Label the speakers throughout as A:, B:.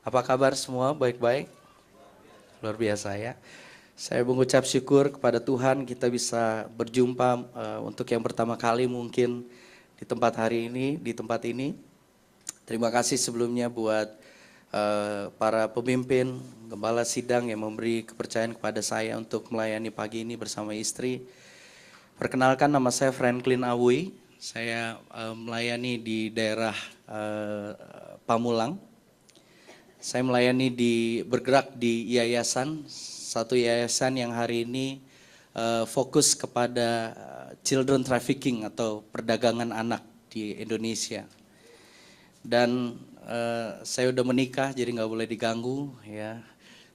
A: Apa kabar semua? Baik-baik? Luar biasa ya. Saya mengucap syukur kepada Tuhan kita bisa berjumpa untuk yang pertama kali mungkin di tempat hari ini, di tempat ini. Terima kasih sebelumnya buat para pemimpin, gembala sidang yang memberi kepercayaan kepada saya untuk melayani pagi ini bersama istri. Perkenalkan, nama saya Franklin Awui. Saya melayani di daerah Pamulang. Saya melayani bergerak di yayasan, satu yayasan yang hari ini fokus kepada children trafficking atau perdagangan anak di Indonesia. Dan saya udah menikah, jadi nggak boleh diganggu ya.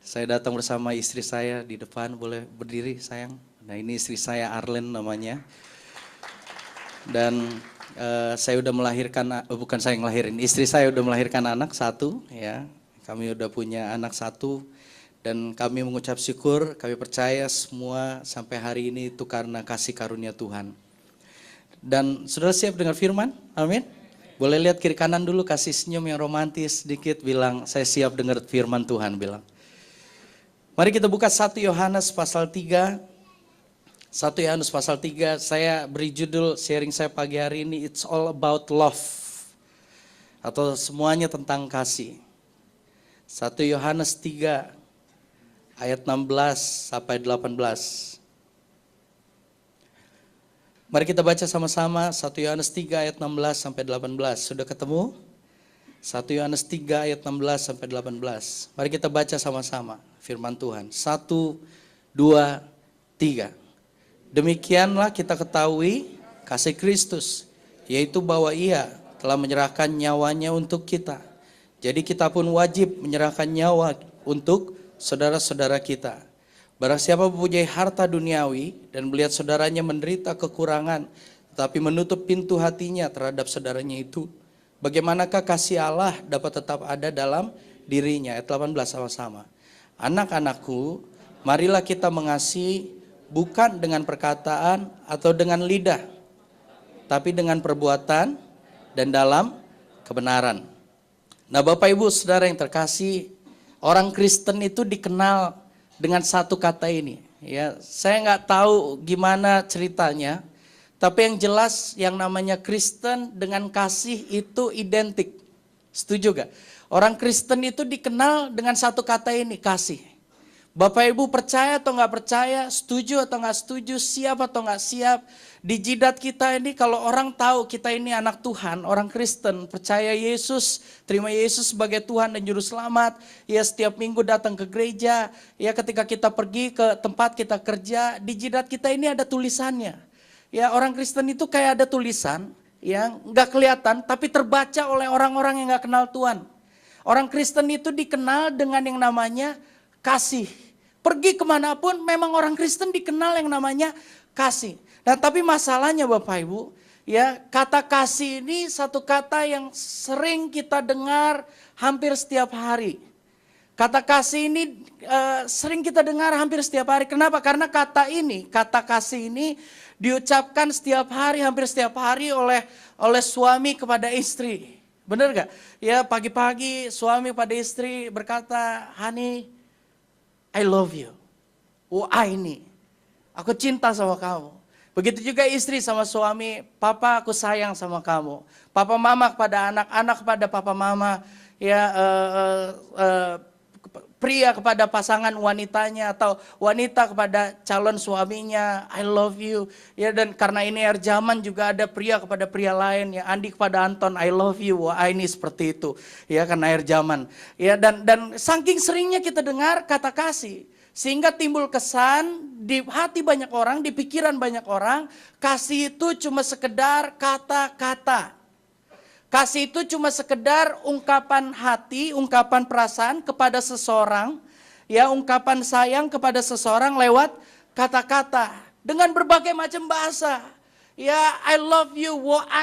A: Saya datang bersama istri saya di depan, boleh berdiri sayang. Nah ini istri saya Arlen namanya. Dan saya udah melahirkan, bukan saya yang ngelahirin, istri saya udah melahirkan anak satu ya. Kami udah punya anak satu dan kami mengucap syukur, kami percaya semua sampai hari ini itu karena kasih karunia Tuhan. Dan saudara siap dengar firman? Amin. Boleh lihat kiri kanan dulu, kasih senyum yang romantis sedikit, bilang saya siap dengar firman Tuhan, bilang. Mari kita buka 1 Yohanes pasal 3. 1 Yohanes pasal 3, saya beri judul sharing saya pagi hari ini, It's All About Love. Atau semuanya tentang kasih. 1 Yohanes 3 ayat 16 sampai 18. Mari kita baca sama-sama 1 Yohanes 3 ayat 16 sampai 18. Sudah ketemu? 1 Yohanes 3 ayat 16 sampai 18. Mari kita baca sama-sama firman Tuhan. 1, 2, 3. Demikianlah kita ketahui kasih Kristus, yaitu bahwa Ia telah menyerahkan nyawanya untuk kita. Jadi kita pun wajib menyerahkan nyawa untuk saudara-saudara kita. Barang siapa mempunyai harta duniawi dan melihat saudaranya menderita kekurangan, tetapi menutup pintu hatinya terhadap saudaranya itu, bagaimanakah kasih Allah dapat tetap ada dalam dirinya? Ayat 18 sama-sama. Anak-anakku, marilah kita mengasihi bukan dengan perkataan atau dengan lidah, tapi dengan perbuatan dan dalam kebenaran. Nah Bapak Ibu Saudara yang terkasih, orang Kristen itu dikenal dengan satu kata ini. Ya, saya nggak tahu gimana ceritanya, tapi yang jelas yang namanya Kristen dengan kasih itu identik. Setuju gak? Orang Kristen itu dikenal dengan satu kata ini, kasih. Bapak Ibu percaya atau nggak percaya, setuju atau nggak setuju, siap atau nggak siap, di jidat kita ini kalau orang tahu kita ini anak Tuhan, orang Kristen, percaya Yesus, terima Yesus sebagai Tuhan dan Juru Selamat, ya setiap minggu datang ke gereja, ya ketika kita pergi ke tempat kita kerja, di jidat kita ini ada tulisannya. Ya orang Kristen itu kayak ada tulisan yang nggak kelihatan tapi terbaca oleh orang-orang yang nggak kenal Tuhan. Orang Kristen itu dikenal dengan yang namanya kasih. Pergi kemanapun memang orang Kristen dikenal yang namanya kasih. Nah tapi masalahnya Bapak Ibu, ya kata kasih ini satu kata yang sering kita dengar hampir setiap hari. Kata kasih ini sering kita dengar hampir setiap hari. Kenapa? Karena kata kasih ini diucapkan setiap hari, hampir setiap hari oleh suami kepada istri. Benar gak? Ya pagi-pagi suami pada istri berkata, honey, I love you. ini. Aku cinta sama kamu. Begitu juga istri sama suami, papa aku sayang sama kamu. Papa mama kepada anak, anak kepada papa mama. Ya, pria kepada pasangan wanitanya atau wanita kepada calon suaminya, I love you. Ya dan karena ini air zaman juga ada pria kepada pria lain, ya Andi kepada Anton, I love you. Ini seperti itu. Ya karena air zaman. Ya dan saking seringnya kita dengar kata kasih, sehingga timbul kesan di hati banyak orang, di pikiran banyak orang, kasih itu cuma sekedar kata-kata. Kasih itu cuma sekedar ungkapan hati, ungkapan perasaan kepada seseorang, ya ungkapan sayang kepada seseorang lewat kata-kata dengan berbagai macam bahasa. Ya, I love you,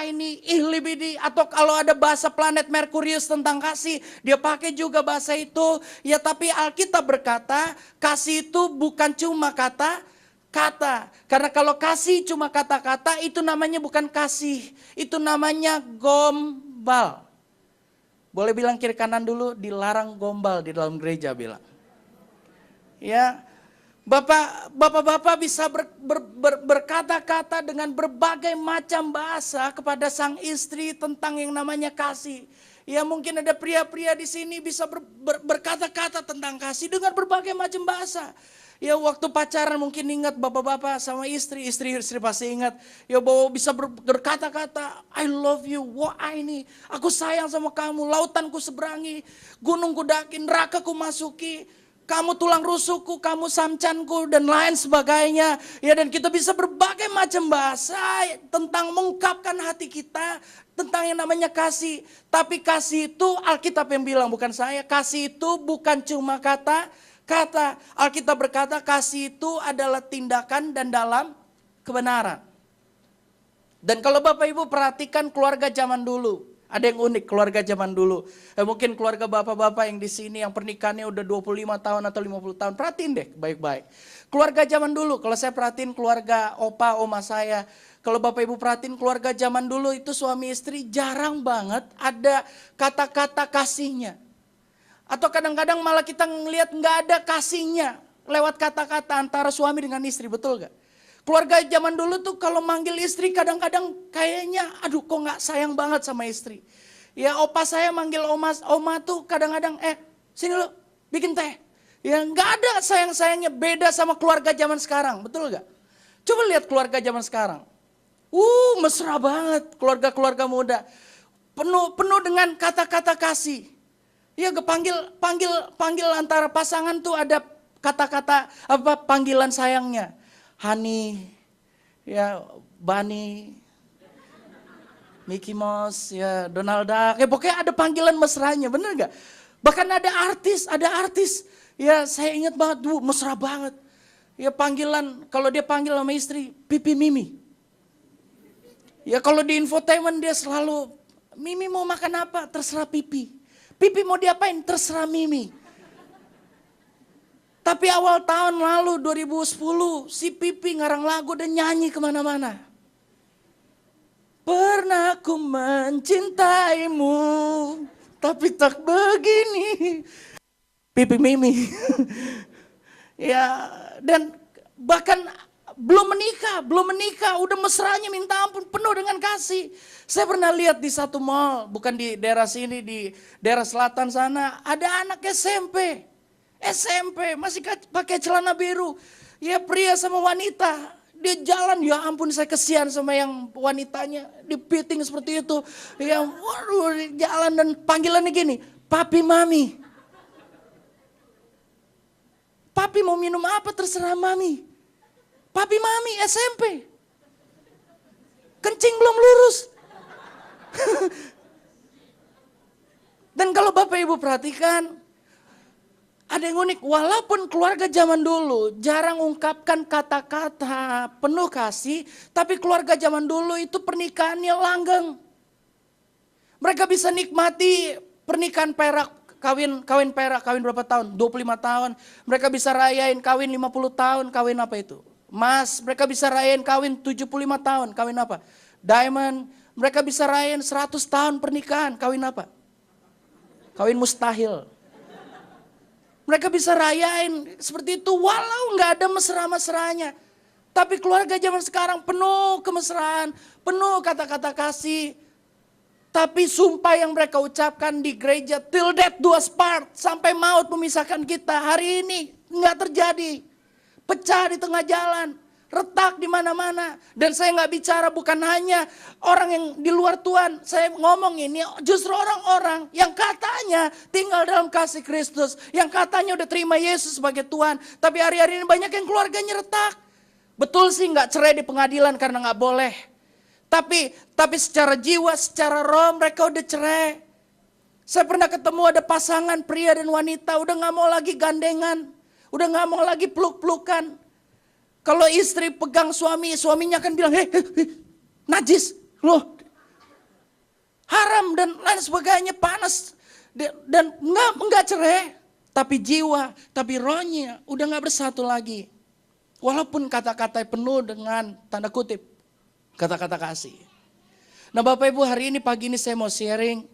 A: ini, ihlibidi, atau kalau ada bahasa planet Merkurius tentang kasih, dia pakai juga bahasa itu. Ya, tapi Alkitab berkata, kasih itu bukan cuma kata. Karena kalau kasih cuma kata-kata itu namanya bukan kasih. Itu namanya gombal. Boleh bilang kiri kanan dulu, dilarang gombal di dalam gereja bilang. Ya, bapak-bapak bisa berkata-kata dengan berbagai macam bahasa kepada sang istri tentang yang namanya kasih. Ya mungkin ada pria-pria di sini bisa berkata-kata tentang kasih dengan berbagai macam bahasa. Ya waktu pacaran mungkin ingat bapak-bapak sama istri pasti ingat. Ya bahwa bisa berkata-kata, I love you, wah ini, aku sayang sama kamu, lautan ku seberangi, gunung ku daki, neraka ku masuki. Kamu tulang rusukku, kamu samcanku, dan lain sebagainya. Ya dan kita bisa berbagai macam bahasa tentang mengungkapkan hati kita, tentang yang namanya kasih. Tapi kasih itu Alkitab yang bilang, bukan saya. Kasih itu bukan cuma kata. Alkitab berkata kasih itu adalah tindakan dan dalam kebenaran. Dan kalau Bapak Ibu perhatikan keluarga zaman dulu. Ada yang unik keluarga zaman dulu. Mungkin keluarga bapak-bapak yang di sini yang pernikahannya udah 25 tahun atau 50 tahun. Perhatiin deh baik-baik. Keluarga zaman dulu, kalau saya perhatiin keluarga opa, oma saya. Kalau Bapak Ibu perhatiin keluarga zaman dulu itu suami istri jarang banget ada kata-kata kasihnya. Atau kadang-kadang malah kita ngelihat nggak ada kasihnya lewat kata-kata antara suami dengan istri, betul gak? Keluarga zaman dulu tuh kalau manggil istri kadang-kadang kayaknya aduh kok gak sayang banget sama istri. Ya opa saya manggil oma tuh kadang-kadang sini lo bikin teh. Ya gak ada sayang-sayangnya, beda sama keluarga zaman sekarang, betul gak? Coba lihat keluarga zaman sekarang. Mesra banget keluarga-keluarga muda. Penuh dengan kata-kata kasih. Ya panggil antara pasangan tuh ada kata-kata panggilan sayangnya. Honey, ya Bunny, Mickey Mouse, ya Donald Duck, pokoknya ada panggilan mesranya, bener gak? Bahkan ada artis, ya saya ingat banget dulu, mesra banget. Ya panggilan, kalau dia panggil sama istri, Pipi Mimi. Ya kalau di infotainment dia selalu, Mimi mau makan apa? Terserah Pipi. Pipi mau diapain? Terserah Mimi. Tapi awal tahun lalu 2010 si Pipi ngarang lagu dan nyanyi kemana-mana. Pernah ku mencintaimu tapi tak begini. Pipi Mimi. Ya dan bahkan belum menikah, udah mesranya minta ampun, penuh dengan kasih. Saya pernah lihat di satu mall, bukan di daerah sini, di daerah selatan sana, ada anak SMP masih pakai celana biru. Ya pria sama wanita, dia jalan, ya ampun saya kesian sama yang wanitanya, dipiting seperti itu. Ya waduh jalan dan panggilannya gini, papi mami. Papi mau minum apa terserah mami. Papi mami SMP. Kencing belum lurus. Dan kalau Bapak Ibu perhatikan, ada yang unik, walaupun keluarga zaman dulu jarang ungkapkan kata-kata penuh kasih, tapi keluarga zaman dulu itu pernikahannya langgeng. Mereka bisa nikmati pernikahan perak, kawin perak, kawin berapa tahun? 25 tahun. Mereka bisa rayain kawin 50 tahun, kawin apa itu? Mas, mereka bisa rayain kawin 75 tahun, kawin apa? Diamond, mereka bisa rayain 100 tahun pernikahan, kawin apa? Kawin mustahil. Mereka bisa rayain seperti itu walau nggak ada mesra-mesranya. Tapi keluarga zaman sekarang penuh kemesraan, penuh kata-kata kasih. Tapi sumpah yang mereka ucapkan di gereja, till death do us part, sampai maut memisahkan kita, hari ini nggak terjadi. Pecah di tengah jalan, retak di mana-mana. Dan saya nggak bicara bukan hanya orang yang di luar Tuhan. Saya ngomong ini justru orang-orang yang katanya tinggal dalam kasih Kristus. Yang katanya udah terima Yesus sebagai Tuhan. Tapi hari-hari ini banyak yang keluarganya retak. Betul sih nggak cerai di pengadilan karena nggak boleh. Tapi secara jiwa, secara roh mereka udah cerai. Saya pernah ketemu ada pasangan pria dan wanita udah nggak mau lagi gandengan. Udah gak mau lagi peluk-pelukan. Kalau istri pegang suaminya akan bilang, najis, loh. Haram dan lain sebagainya, panas. Dan enggak cerai. Tapi jiwa, tapi rohnya udah gak bersatu lagi. Walaupun kata-kata penuh dengan tanda kutip, kata-kata kasih. Nah Bapak Ibu hari ini pagi ini saya mau sharing.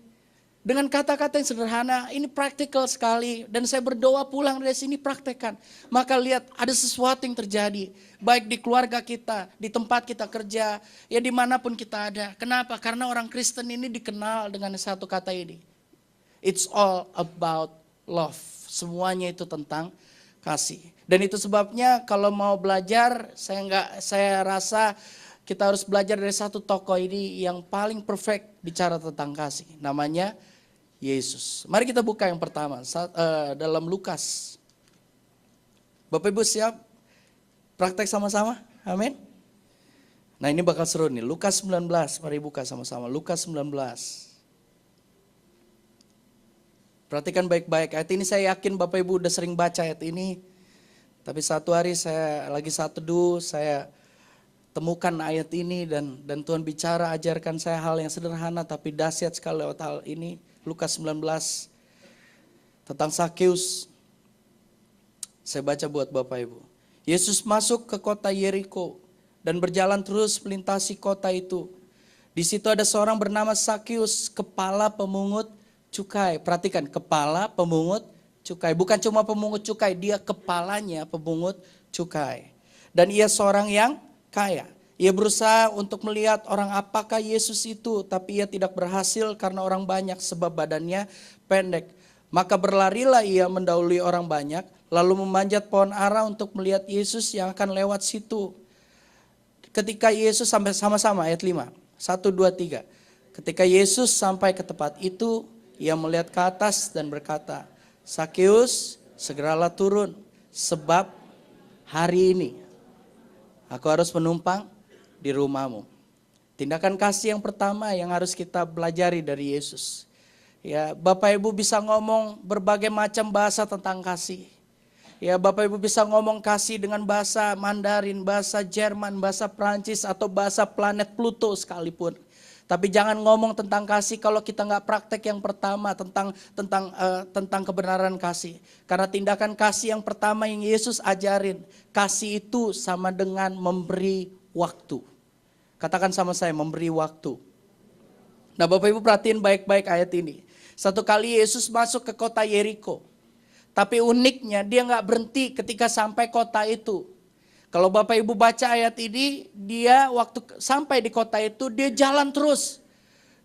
A: Dengan kata-kata yang sederhana, ini praktikal sekali. Dan saya berdoa pulang dari sini praktekkan. Maka lihat ada sesuatu yang terjadi. Baik di keluarga kita, di tempat kita kerja, ya dimanapun kita ada. Kenapa? Karena orang Kristen ini dikenal dengan satu kata ini. It's all about love. Semuanya itu tentang kasih. Dan itu sebabnya kalau mau belajar, saya rasa kita harus belajar dari satu tokoh ini yang paling perfect bicara tentang kasih. Namanya Yesus. Mari kita buka yang pertama dalam Lukas. Bapak Ibu siap? Praktek sama-sama? Amin. Nah ini bakal seru nih. Lukas 19, mari buka sama-sama. Lukas 19. Perhatikan baik-baik. Ayat ini saya yakin Bapak Ibu udah sering baca ayat ini. Tapi satu hari saya lagi saat teduh, saya temukan ayat ini dan Tuhan bicara, ajarkan saya hal yang sederhana tapi dahsyat sekali lewat hal ini. Lukas 19 tentang Sakeus. Saya baca buat Bapak Ibu. Yesus masuk ke kota Yeriko dan berjalan terus melintasi kota itu. Di situ ada seorang bernama Sakeus, kepala pemungut cukai. Perhatikan, kepala pemungut cukai. Bukan cuma pemungut cukai, dia kepalanya pemungut cukai. Dan ia seorang yang kaya. Ia berusaha untuk melihat orang apakah Yesus itu, tapi ia tidak berhasil karena orang banyak sebab badannya pendek. Maka berlarilah ia mendahului orang banyak, lalu memanjat pohon ara untuk melihat Yesus yang akan lewat situ. Ketika Yesus sampai sama-sama ayat 5, 1, 2, 3. Ketika Yesus sampai ke tempat itu, ia melihat ke atas dan berkata, Sakeus, segeralah turun, sebab hari ini aku harus menumpang di rumahmu. Tindakan kasih yang pertama yang harus kita pelajari dari Yesus. Ya, Bapak Ibu bisa ngomong berbagai macam bahasa tentang kasih. Ya, Bapak Ibu bisa ngomong kasih dengan bahasa Mandarin, bahasa Jerman, bahasa Prancis, atau bahasa planet Pluto sekalipun. Tapi jangan ngomong tentang kasih kalau kita nggak praktek yang pertama tentang kebenaran kasih. Karena tindakan kasih yang pertama yang Yesus ajarin, kasih itu sama dengan memberi waktu. Katakan sama saya, memberi waktu. Nah Bapak Ibu perhatiin baik-baik ayat ini. Satu kali Yesus masuk ke kota Yeriko. Tapi uniknya dia nggak berhenti ketika sampai kota itu. Kalau Bapak Ibu baca ayat ini, dia waktu sampai di kota itu, dia jalan terus.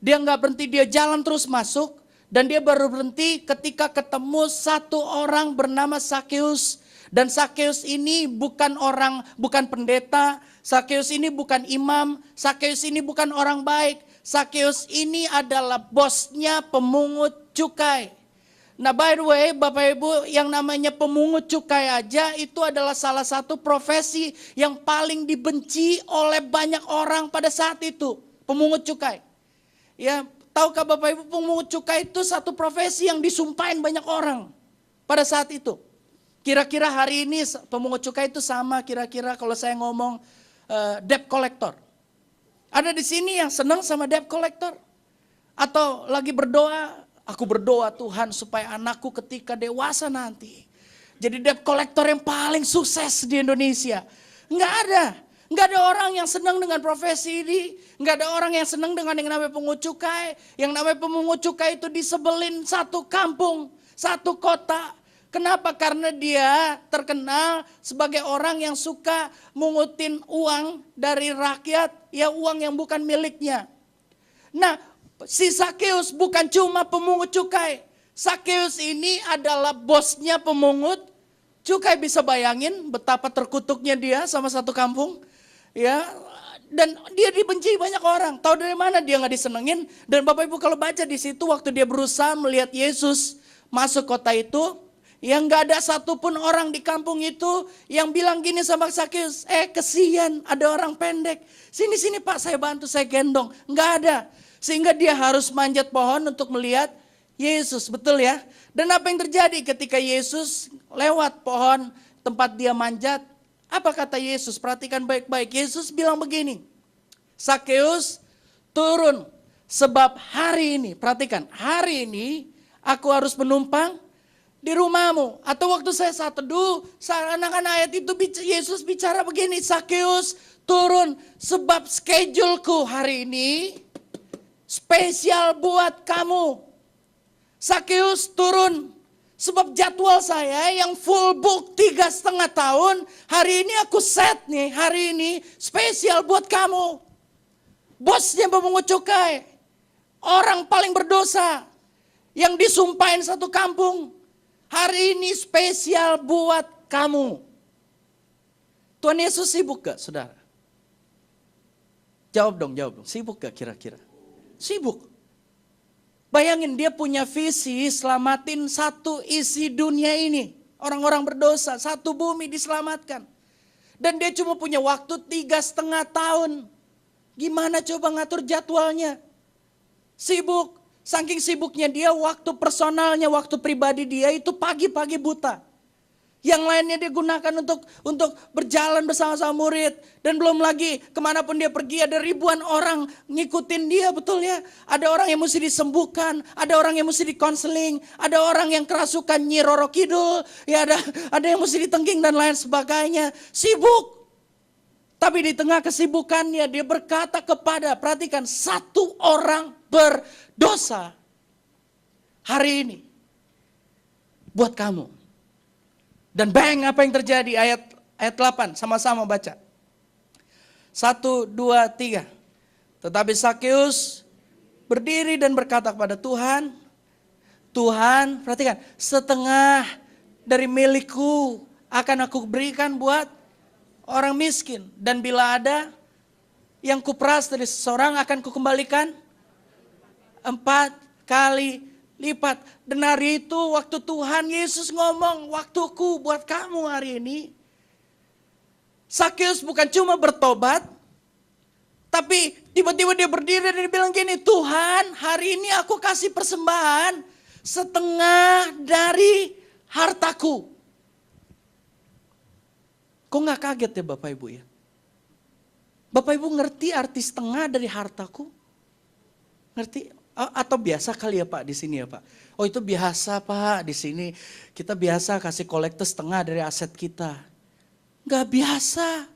A: Dia nggak berhenti, dia jalan terus masuk. Dan dia baru berhenti ketika ketemu satu orang bernama Sakeus. Dan Sakeus ini bukan pendeta, Sakeus ini bukan imam, Sakeus ini bukan orang baik. Sakeus ini adalah bosnya pemungut cukai. Nah by the way Bapak Ibu, yang namanya pemungut cukai aja itu adalah salah satu profesi yang paling dibenci oleh banyak orang pada saat itu. Pemungut cukai. Ya, tahukah Bapak Ibu, pemungut cukai itu satu profesi yang disumpahin banyak orang pada saat itu. Kira-kira hari ini pemungut cukai itu sama kira-kira kalau saya ngomong debt collector. Ada di sini yang senang sama debt collector? Atau lagi berdoa, aku berdoa Tuhan supaya anakku ketika dewasa nanti jadi debt collector yang paling sukses di Indonesia. Enggak ada. Enggak ada orang yang senang dengan profesi ini. Enggak ada orang yang senang dengan yang namanya pemungut cukai. Yang namanya pemungut cukai itu disebelin satu kampung, satu kota. Kenapa? Karena dia terkenal sebagai orang yang suka mungutin uang dari rakyat, ya uang yang bukan miliknya. Nah, si Sakeus bukan cuma pemungut cukai. Sakeus ini adalah bosnya pemungut cukai. Bisa bayangin betapa terkutuknya dia sama satu kampung. Ya, dan dia dibenci banyak orang. Tahu dari mana dia nggak disenengin? Dan Bapak Ibu kalau baca di situ waktu dia berusaha melihat Yesus masuk kota itu, yang nggak ada satupun orang di kampung itu yang bilang gini sama Sakeus, kesian ada orang pendek. Sini Pak, saya bantu, saya gendong. Nggak ada. Sehingga dia harus manjat pohon untuk melihat Yesus, betul ya? Dan apa yang terjadi ketika Yesus lewat pohon tempat dia manjat? Apa kata Yesus? Perhatikan baik-baik. Yesus bilang begini, Sakeus turun sebab hari ini, perhatikan, hari ini aku harus menumpang di rumahmu. Atau waktu saya saat teduh, seakan-akan ayat itu Yesus bicara begini, Sakeus turun sebab scheduleku hari ini spesial buat kamu. Sakeus turun. Sebab jadwal saya yang full book 3,5 tahun. Hari ini aku set nih. Hari ini spesial buat kamu. Bosnya pemungut cukai. Orang paling berdosa. Yang disumpahin satu kampung. Hari ini spesial buat kamu. Tuhan Yesus sibuk gak, saudara? Jawab dong. Sibuk gak kira-kira? Sibuk. Bayangin dia punya visi selamatin satu isi dunia ini. Orang-orang berdosa, satu bumi diselamatkan. Dan dia cuma punya waktu 3,5 tahun. Gimana coba ngatur jadwalnya? Sibuk. Saking sibuknya dia, waktu personalnya, waktu pribadi dia itu pagi-pagi buta. Yang lainnya dia gunakan untuk berjalan bersama-sama murid. Dan belum lagi kemanapun dia pergi ada ribuan orang ngikutin dia, betul ya. Ada orang yang mesti disembuhkan, ada orang yang mesti dikonseling, ada orang yang kerasukan Nyi Roro Kidul, ya ada yang mesti ditengking dan lain sebagainya. Sibuk. Tapi di tengah kesibukannya dia berkata kepada, perhatikan, satu orang berdosa hari ini buat kamu. Dan bang, apa yang terjadi? Ayat 8, sama-sama baca. 1, 2, 3. Tetapi Sakeus berdiri dan berkata kepada Tuhan, Tuhan, perhatikan, setengah dari milikku akan aku berikan buat orang miskin. Dan bila ada yang kuperas dari seseorang akan kukembalikan 4 kali lipat. Dan hari itu waktu Tuhan Yesus ngomong, waktuku buat kamu hari ini. Sakeus bukan cuma bertobat, tapi tiba-tiba dia berdiri dan dia bilang gini, Tuhan hari ini aku kasih persembahan setengah dari hartaku. Kok gak kaget ya Bapak Ibu ya? Bapak Ibu ngerti arti setengah dari hartaku? Ngerti? Atau biasa kali ya Pak di sini ya Pak? Oh itu biasa Pak di sini. Kita biasa kasih kolektor setengah dari aset kita. Gak biasa.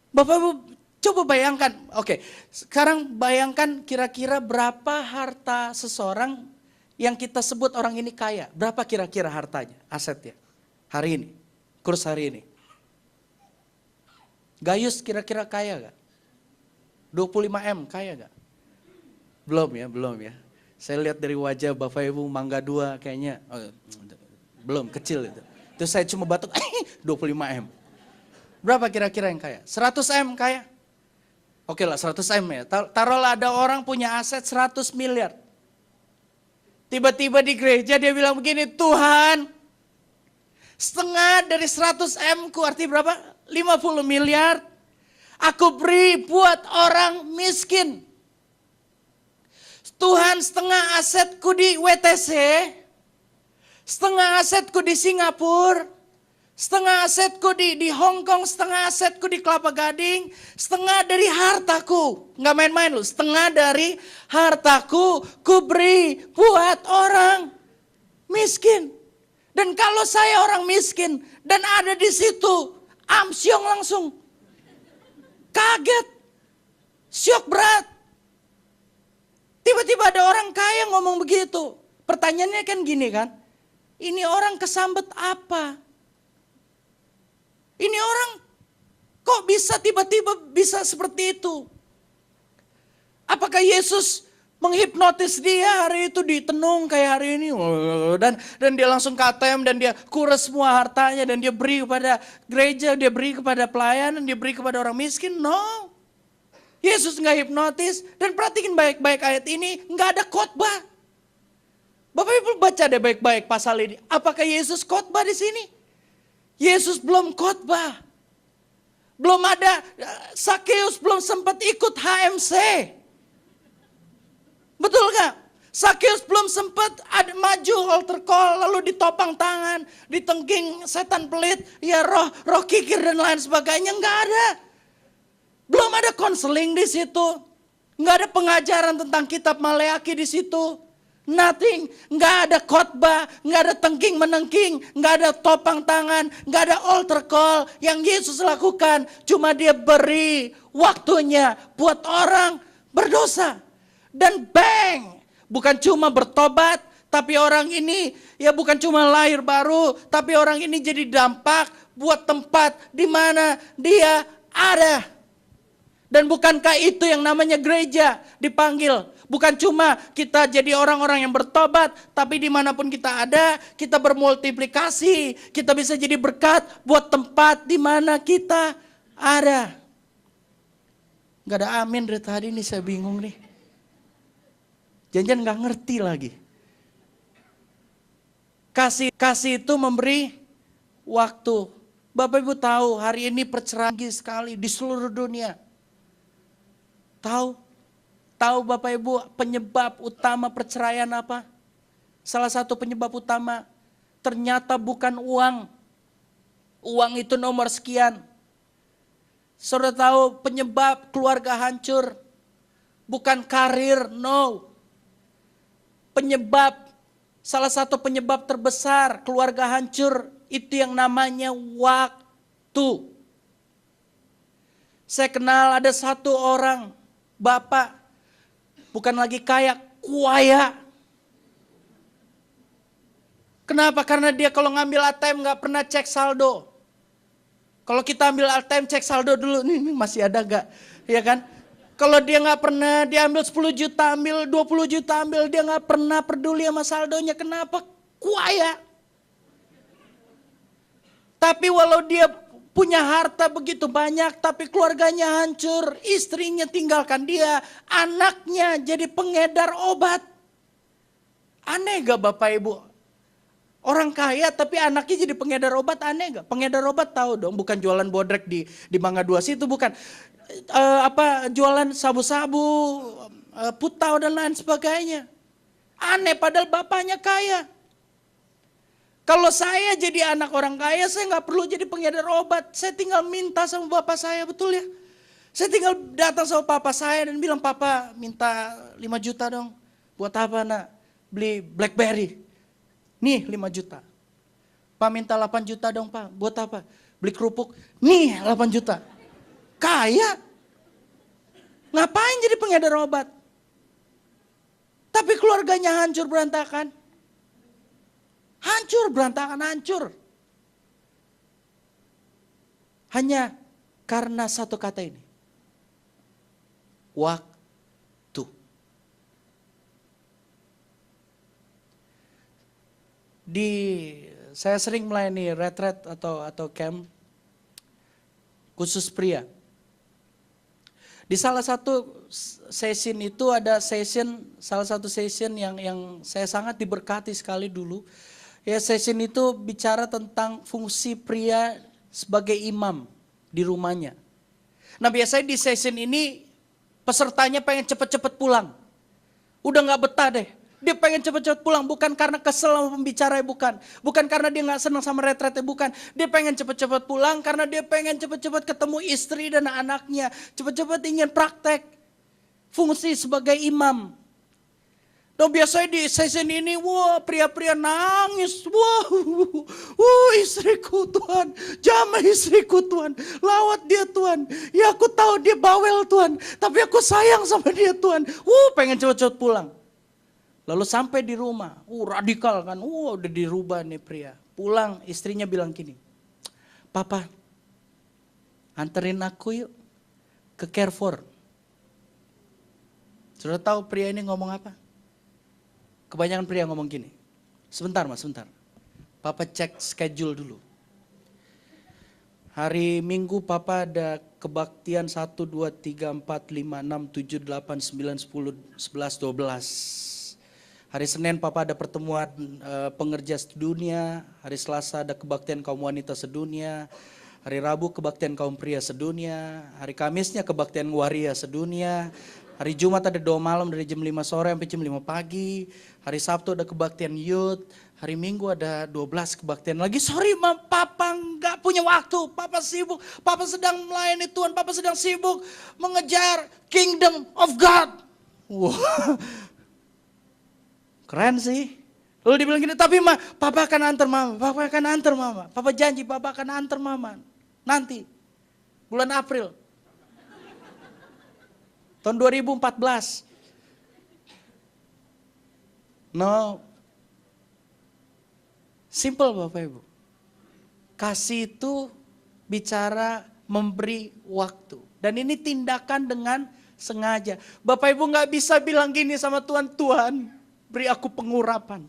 A: Bapak Ibu coba bayangkan. Oke, sekarang bayangkan kira-kira berapa harta seseorang yang kita sebut orang ini kaya. Berapa kira-kira hartanya, asetnya hari ini, kurs hari ini. Gayus kira-kira kaya gak? 25M kaya gak? Belum ya. Saya lihat dari wajah Bapak Ibu Mangga 2 kayaknya, belum, kecil itu. Terus saya cuma batuk, 25M. Berapa kira-kira yang kaya? 100M kaya? Oke lah 100M ya. Taruhlah ada orang punya aset 100 miliar. Tiba-tiba di gereja dia bilang begini, Tuhan, setengah dari 100M ku artinya berapa? 50 miliar. Aku beri buat orang miskin. Tuhan, setengah asetku di WTC, setengah asetku di Singapura, setengah asetku di Hong Kong, setengah asetku di Kelapa Gading, setengah dari hartaku. Nggak main-main loh, setengah dari hartaku ku beri buat orang miskin. Dan kalau saya orang miskin dan ada di situ, amsyong langsung. Kaget, syok berat. Tiba-tiba ada orang kaya ngomong begitu. Pertanyaannya kan gini kan. Ini orang kesambet apa? Ini orang kok bisa tiba-tiba bisa seperti itu? Apakah Yesus menghipnotis dia hari itu ditenung kayak hari ini? Dan dia langsung ke ATM dan dia kuras semua hartanya. Dan dia beri kepada gereja, dia beri kepada pelayanan, dia beri kepada orang miskin? No. Yesus nggak hipnotis. Dan perhatikan baik-baik ayat ini, nggak ada khotbah. Bapak Ibu baca deh baik-baik pasal ini. Apakah Yesus khotbah di sini? Yesus belum khotbah. Belum ada, Sakeus belum sempat ikut HMC. Betul nggak? Sakeus belum sempat ada maju altar call, lalu ditopang tangan, ditengking setan pelit, ya roh kikir dan lain sebagainya. Nggak ada. Belum ada konseling di situ. Nggak ada pengajaran tentang kitab Maleaki di situ. Nothing. Nggak ada khotbah, nggak ada tengking menengking, nggak ada topang tangan, nggak ada altar call. Yang Yesus lakukan cuma dia beri waktunya buat orang berdosa. Dan bang, bukan cuma bertobat, Tapi orang ini ya bukan cuma lahir baru, tapi orang ini jadi dampak buat tempat di mana dia ada. Dan bukankah itu yang namanya gereja dipanggil? Bukan cuma kita jadi orang-orang yang bertobat, tapi dimanapun kita ada, kita bermultiplikasi. Kita bisa jadi berkat buat tempat di mana kita ada. Gak ada amin dari tadi nih, saya bingung nih. Jangan gak ngerti lagi. Kasih itu memberi waktu. Bapak Ibu tahu hari ini perceraian sekali di seluruh dunia. Tahu Bapak Ibu penyebab utama perceraian apa? Salah satu penyebab utama ternyata bukan uang. Uang itu nomor sekian. Saudara tahu penyebab keluarga hancur bukan karir, no. Salah satu penyebab terbesar keluarga hancur itu yang namanya waktu. Saya kenal ada satu orang bapak, bukan lagi kaya. Kenapa? Karena dia kalau ngambil ATM gak pernah cek saldo. Kalau kita ambil ATM cek saldo dulu, ini masih ada gak? Ya kan? Kalau dia gak pernah, dia ambil 10 juta, ambil 20 juta, ambil, dia gak pernah peduli sama saldonya. Kenapa? Kaya. Tapi walau dia punya harta begitu banyak, tapi keluarganya hancur, istrinya tinggalkan dia, anaknya jadi pengedar obat. Aneh gak Bapak Ibu? Orang kaya tapi anaknya jadi pengedar obat, aneh gak? Pengedar obat tahu dong, bukan jualan bodrek di Mangga 2 situ, bukan. Jualan sabu-sabu, putau dan lain sebagainya. Aneh padahal bapaknya kaya. Kalau saya jadi anak orang kaya, saya nggak perlu jadi pengedar obat. Saya tinggal minta sama bapak saya, betul ya? Saya tinggal datang sama papa saya dan bilang, "Papa minta 5 juta dong." "Buat apa nak?" "Beli BlackBerry." "Nih 5 juta." "Pak minta 8 juta dong Pak." "Buat apa?" "Beli kerupuk." "Nih 8 juta." Kaya. Ngapain jadi pengedar obat? Tapi keluarganya hancur berantakan. Hancur, berantakan, hancur. Hanya karena satu kata ini. Waktu. Saya sering melayani retreat atau camp khusus pria. Di salah satu session itu ada salah satu session yang saya sangat diberkati sekali dulu. Ya, session itu bicara tentang fungsi pria sebagai imam di rumahnya. Nah, biasanya di session ini pesertanya pengen cepet-cepet pulang. Udah gak betah deh. Dia pengen cepet-cepet pulang, bukan karena kesel sama pembicaranya, bukan. Bukan karena dia gak senang sama retretnya, bukan. Dia pengen cepet-cepet pulang karena dia pengen cepet-cepet ketemu istri dan anaknya. Cepet-cepet ingin praktek fungsi sebagai imam. Nah, biasanya di session ini, wah pria-pria nangis, istriku Tuhan, jamah istriku Tuhan, lawat dia Tuhan, ya aku tahu dia bawel Tuhan, tapi aku sayang sama dia Tuhan, pengen cepet-cepet pulang. Lalu sampai di rumah, radikal kan, udah dirubah nih pria. Pulang istrinya bilang gini, "Papa, anterin aku yuk ke Carrefour." Sudah tahu pria ini ngomong apa? Kebanyakan pria ngomong gini, "Sebentar mas, sebentar. Papa cek schedule dulu. Hari Minggu Papa ada kebaktian 1, 2, 3, 4, 5, 6, 7, 8, 9, 10, 11, 12. Hari Senin Papa ada pertemuan pengerja sedunia. Hari Selasa ada kebaktian kaum wanita sedunia. Hari Rabu kebaktian kaum pria sedunia. Hari Kamisnya kebaktian waria sedunia. Hari Jumat ada doa malam dari jam 5 sore sampai jam 5 pagi. Hari Sabtu ada kebaktian youth. Hari Minggu ada 12 kebaktian lagi. Sorry Papa nggak punya waktu. Papa sibuk. Papa sedang melayani Tuhan. Papa sedang sibuk mengejar kingdom of God." Wow. Keren sih. Lalu dia bilang gini, "Tapi Papa akan antar Mama. Papa akan antar Mama. Papa janji Papa akan antar Mama. Nanti. Bulan April. Tahun 2014. No, Simple Bapak Ibu. Kasih itu bicara memberi waktu. Dan ini tindakan dengan sengaja. Bapak Ibu gak bisa bilang gini sama Tuhan, Tuhan beri aku pengurapan.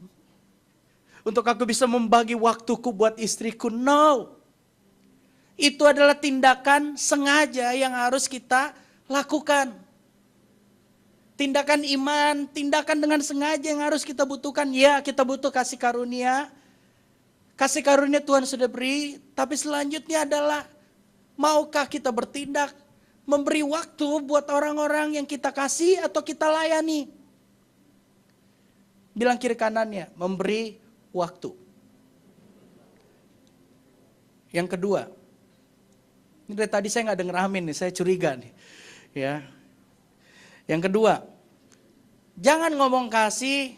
A: Untuk aku bisa membagi waktuku buat istriku. No. Itu adalah tindakan sengaja yang harus kita lakukan. Tindakan iman, tindakan dengan sengaja yang harus kita butuhkan. Ya, kita butuh kasih karunia. Kasih karunia Tuhan sudah beri. Tapi selanjutnya adalah, maukah kita bertindak, memberi waktu buat orang-orang yang kita kasih atau kita layani. Bilang kiri kanannya, memberi waktu. Yang kedua, ini dari tadi saya nggak denger amin nih, saya curiga nih. Ya. Yang kedua, jangan ngomong kasih,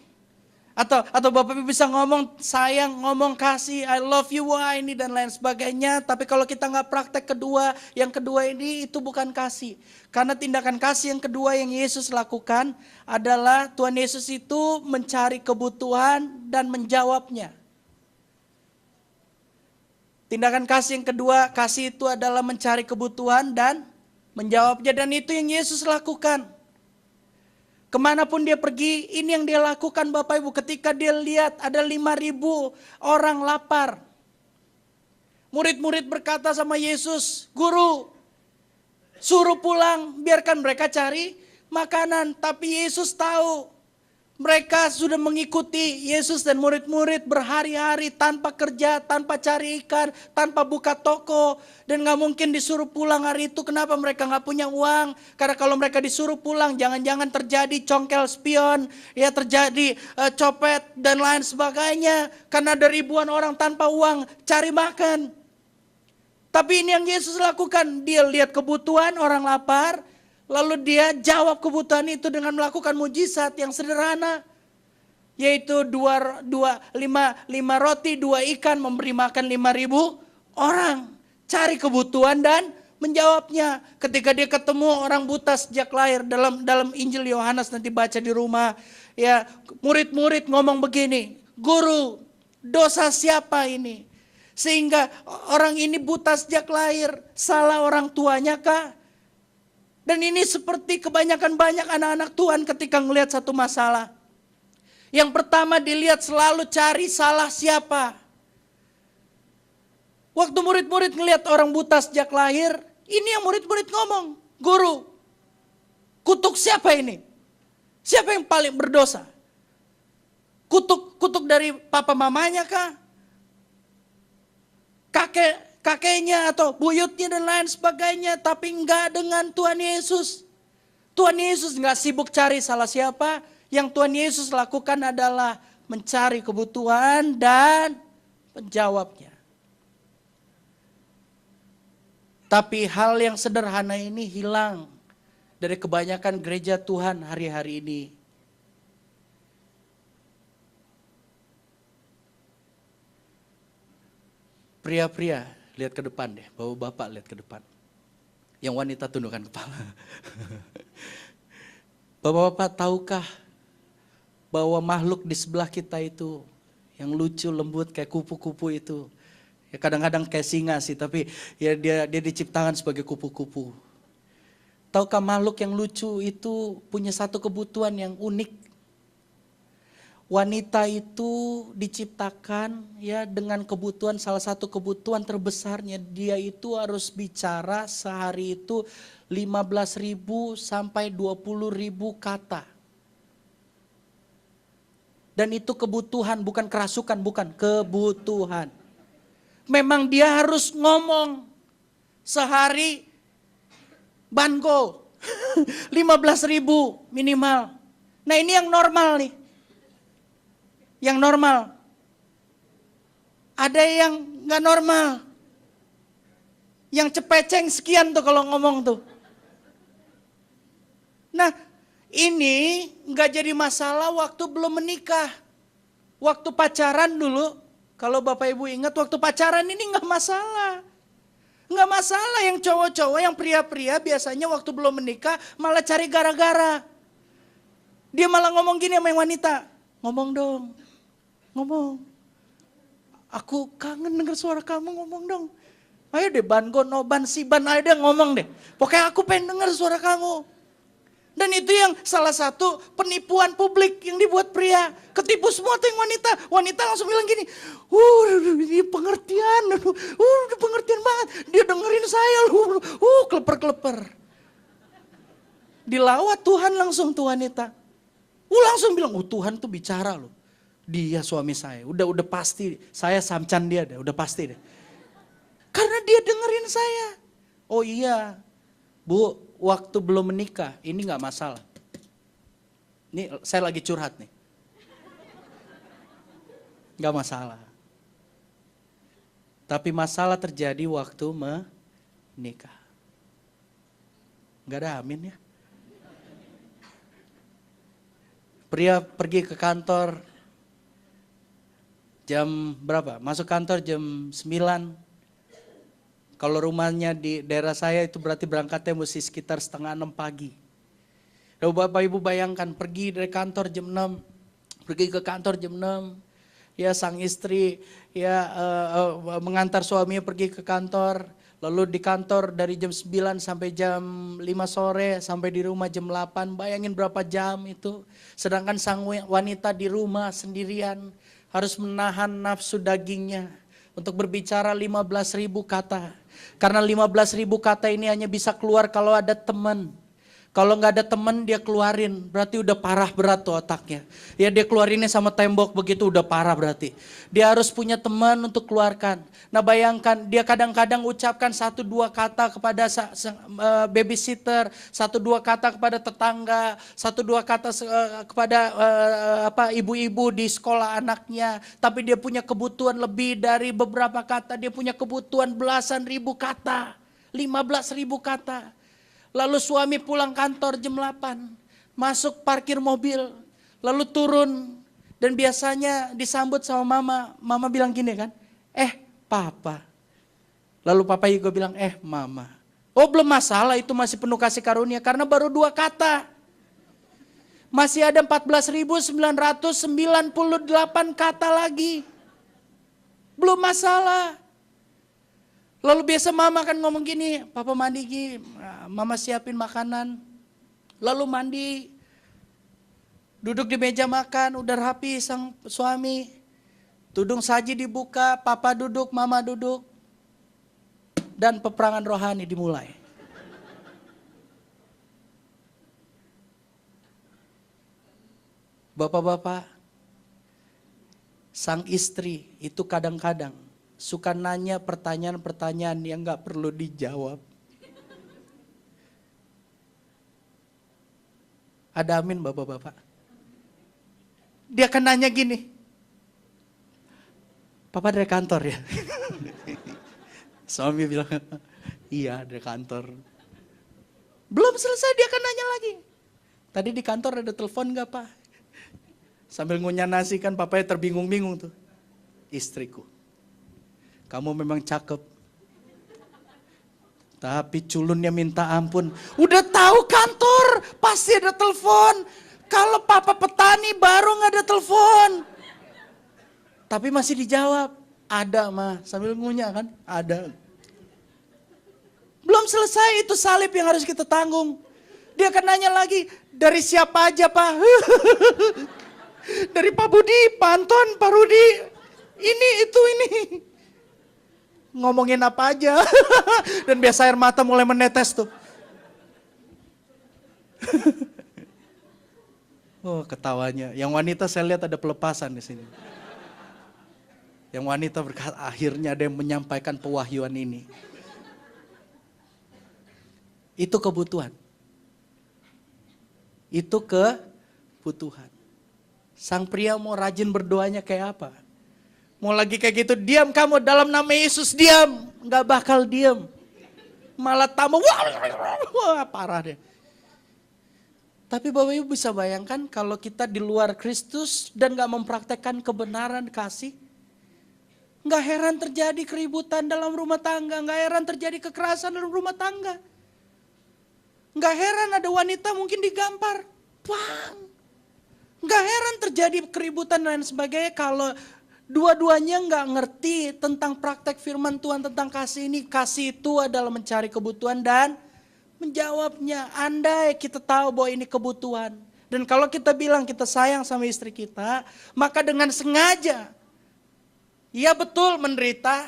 A: atau Bapak Ibu bisa ngomong sayang, ngomong kasih, I love you, wah ini dan lain sebagainya. Tapi kalau kita nggak praktek kedua, yang kedua ini itu bukan kasih. Karena tindakan kasih yang kedua yang Yesus lakukan adalah Tuhan Yesus itu mencari kebutuhan dan menjawabnya. Tindakan kasih yang kedua, kasih itu adalah mencari kebutuhan dan menjawabnya. Dan itu yang Yesus lakukan. Kemanapun dia pergi, ini yang dia lakukan Bapak Ibu. Ketika dia lihat ada 5.000 orang lapar. Murid-murid berkata sama Yesus, Guru, suruh pulang, biarkan mereka cari makanan. Tapi Yesus tahu, mereka sudah mengikuti Yesus dan murid-murid berhari-hari tanpa kerja, tanpa cari ikan, tanpa buka toko. Dan gak mungkin disuruh pulang hari itu. Kenapa mereka gak punya uang? Karena kalau mereka disuruh pulang, jangan-jangan terjadi congkel spion, ya terjadi copet dan lain sebagainya. Karena ada ribuan orang tanpa uang cari makan. Tapi ini yang Yesus lakukan. Dia lihat kebutuhan orang lapar. Lalu dia jawab kebutuhan itu dengan melakukan mujizat yang sederhana. Yaitu 5 roti, 2 ikan memberi makan 5.000 orang. Cari kebutuhan dan menjawabnya. Ketika dia ketemu orang buta sejak lahir dalam Injil Yohanes, nanti baca di rumah. Ya, murid-murid ngomong begini, Guru, dosa siapa ini? Sehingga orang ini buta sejak lahir, salah orang tuanya kah? Dan ini seperti kebanyakan anak-anak Tuhan ketika melihat satu masalah. Yang pertama dilihat selalu cari salah siapa. Waktu murid-murid ngelihat orang buta sejak lahir, ini yang murid-murid ngomong, Guru, kutuk siapa ini? Siapa yang paling berdosa? Kutuk dari papa mamanya kah? Kakeknya atau buyutnya dan lain sebagainya. Tapi enggak dengan Tuhan Yesus. Tuhan Yesus enggak sibuk cari salah siapa. Yang Tuhan Yesus lakukan adalah mencari kebutuhan dan menjawabnya. Tapi hal yang sederhana ini hilang dari kebanyakan gereja Tuhan hari-hari ini. Pria-pria, lihat ke depan deh, bapak-bapak lihat ke depan. Yang wanita tundukkan kepala. Bapak-bapak tahukah bahwa makhluk di sebelah kita itu yang lucu, lembut kayak kupu-kupu itu. Ya kadang-kadang kayak singa sih, tapi ya dia diciptakan sebagai kupu-kupu. Tahukah makhluk yang lucu itu punya satu kebutuhan yang unik? Wanita itu diciptakan ya dengan kebutuhan, salah satu kebutuhan terbesarnya, dia itu harus bicara sehari itu 15.000 sampai 20.000 kata. Dan itu kebutuhan, bukan kerasukan, bukan kebutuhan. Memang dia harus ngomong sehari bango 15.000 minimal. Nah ini yang normal nih. Yang normal. Ada yang gak normal. Yang cepeceng sekian tuh kalau ngomong tuh. Nah ini gak jadi masalah waktu belum menikah. Waktu pacaran dulu, kalau Bapak Ibu ingat waktu pacaran ini gak masalah. Gak masalah yang cowok-cowok, yang pria-pria biasanya waktu belum menikah malah cari gara-gara. Dia malah ngomong gini sama yang wanita. Ngomong dong. Ngomong. Aku kangen dengar suara kamu ngomong dong. Ayo deh Ban Gono, Ban Siban, ayo deh ngomong deh. Pokoknya aku pengen dengar suara kamu. Dan itu yang salah satu penipuan publik yang dibuat pria. Ketipu semua tuh yang wanita. Wanita langsung bilang gini, ini pengertian, pengertian banget. Dia dengerin saya, keleper-keleper. Dilawat Tuhan langsung tuh wanita. Langsung bilang, Tuhan tuh bicara loh. Dia suami saya, udah pasti. Saya samcan dia deh, udah pasti deh. Karena dia dengerin saya. Oh iya, Bu, waktu belum menikah, ini gak masalah. Ini saya lagi curhat nih. Gak masalah. Tapi masalah terjadi waktu menikah. Gak ada amin ya. Pria pergi ke kantor jam berapa? Masuk kantor jam 9. Kalau rumahnya di daerah saya itu berarti berangkatnya mesti sekitar 5:30 pagi. Lalu Bapak Ibu bayangkan pergi dari kantor jam 6, pergi ke kantor jam 6. Ya sang istri ya mengantar suaminya pergi ke kantor. Lalu di kantor dari jam 9 sampai jam 5 sore, sampai di rumah jam 8. Bayangin berapa jam itu. Sedangkan sang wanita di rumah sendirian harus menahan nafsu dagingnya untuk berbicara 15.000 kata. Karena 15.000 kata ini hanya bisa keluar kalau ada teman. Kalau nggak ada teman dia keluarin, berarti udah parah berat tuh otaknya. Ya dia keluarinnya sama tembok begitu udah parah berarti. Dia harus punya teman untuk keluarkan. Nah bayangkan dia kadang-kadang ucapkan 1-2 kata kepada babysitter, 1-2 kata kepada tetangga, 1-2 kata kepada ibu-ibu di sekolah anaknya. Tapi dia punya kebutuhan lebih dari beberapa kata, dia punya kebutuhan belasan ribu kata, 15.000 kata. Lalu suami pulang kantor jam 8, masuk parkir mobil, lalu turun. Dan biasanya disambut sama mama, mama bilang gini kan, papa. Lalu papa juga bilang, mama. Oh belum masalah, itu masih penuh kasih karunia karena baru 2 kata. Masih ada 14.998 kata lagi. Belum masalah. Lalu biasa mama kan ngomong gini, papa mandi gini, mama siapin makanan. Lalu mandi, duduk di meja makan, udah rapi sang suami. Tudung saji dibuka, papa duduk, mama duduk. Dan peperangan rohani dimulai. Bapak-bapak, sang istri itu kadang-kadang suka nanya pertanyaan-pertanyaan yang gak perlu dijawab. Ada amin bapak-bapak. Dia akan nanya gini, papa dari kantor ya? Suami bilang, iya dari kantor. Belum selesai dia akan nanya lagi. Tadi di kantor ada telepon gak pak? Sambil ngunyah nasi kan papanya terbingung-bingung tuh. Istriku. Kamu memang cakep. Tapi culunnya minta ampun. Udah tahu kantor, pasti ada telepon. Kalau papa petani baru gak ada telepon. Tapi masih dijawab. Ada mah, sambil ngunyah kan, ada. Belum selesai itu salib yang harus kita tanggung. Dia akan nanya lagi, dari siapa aja pak? Dari Pak Budi, Pak Anton, Pak Rudi. Ini, itu, ini. Ngomongin apa aja. Dan biasa air mata mulai menetes tuh. Oh ketawanya. Yang wanita saya lihat ada pelepasan di sini. Yang wanita berkata akhirnya ada yang menyampaikan pewahyuan ini. Itu kebutuhan. Itu kebutuhan. Sang pria mau rajin berdoanya kayak apa? Mau lagi kayak gitu, diam kamu dalam nama Yesus, diam. Gak bakal diam. Malah tambah, wah parah deh. Tapi Bapak Ibu bisa bayangkan kalau kita di luar Kristus dan gak mempraktekkan kebenaran kasih. Gak heran terjadi keributan dalam rumah tangga. Gak heran terjadi kekerasan dalam rumah tangga. Gak heran ada wanita mungkin digampar. Bang. Gak heran terjadi keributan dan lain sebagainya kalau Dua-duanya nggak ngerti tentang praktek firman Tuhan tentang kasih ini. Kasih itu adalah mencari kebutuhan dan menjawabnya. Andai kita tahu bahwa ini kebutuhan. Dan kalau kita bilang kita sayang sama istri kita, maka dengan sengaja, ya betul menderita,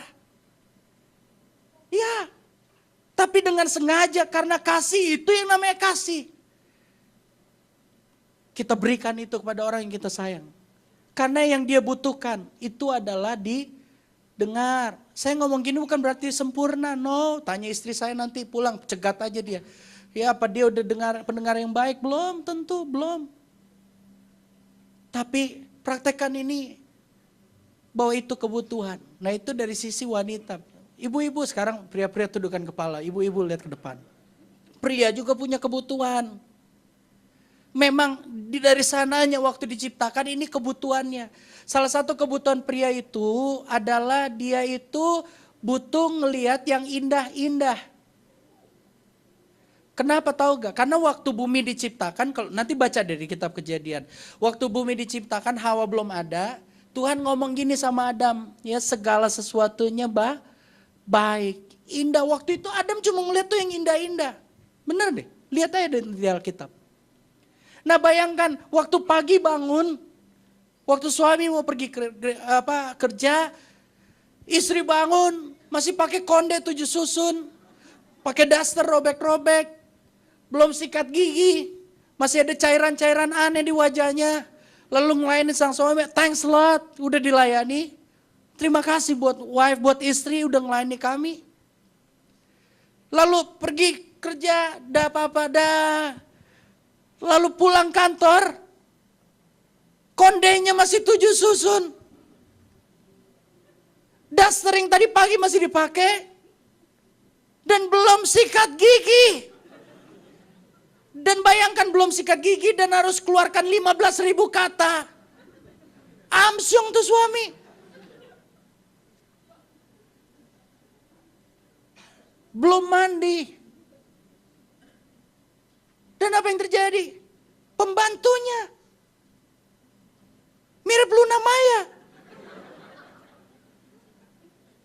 A: ya, tapi dengan sengaja karena kasih itu yang namanya kasih. Kita berikan itu kepada orang yang kita sayang. Karena yang dia butuhkan itu adalah didengar. Saya ngomong gini bukan berarti sempurna, no. Tanya istri saya nanti pulang, cegat aja dia. Ya apa dia udah pendengar yang baik? Belum, tentu belum. Tapi praktekkan ini bahwa itu kebutuhan. Nah itu dari sisi wanita. Ibu-ibu sekarang pria-pria tundukkan kepala, ibu-ibu lihat ke depan. Pria juga punya kebutuhan. Memang dari sananya waktu diciptakan ini kebutuhannya. Salah satu kebutuhan pria itu adalah dia itu butuh ngelihat yang indah-indah. Kenapa tahu gak? Karena waktu bumi diciptakan, kalau nanti baca dari kitab Kejadian. Waktu bumi diciptakan Hawa belum ada, Tuhan ngomong gini sama Adam, ya segala sesuatunya baik, indah. Waktu itu Adam cuma ngeliat tuh yang indah-indah. Bener deh, lihat aja di Alkitab. Nah bayangkan waktu pagi bangun, waktu suami mau pergi kerja, istri bangun masih pakai konde 7 susun, pakai daster robek-robek, belum sikat gigi, masih ada cairan-cairan aneh di wajahnya. Lalu ngelayanin sang suami, thanks a lot, udah dilayani. Terima kasih buat wife, buat istri udah ngelayani kami. Lalu pergi kerja, dah apa-apa dah. Lalu pulang kantor, kondenya masih 7 susun. Dastering tadi pagi masih dipakai. Dan belum sikat gigi. Dan bayangkan belum sikat gigi dan harus keluarkan 15.000 kata. Amsyong tuh suami. Belum mandi. Dan apa yang terjadi? Pembantunya mirip Luna Maya.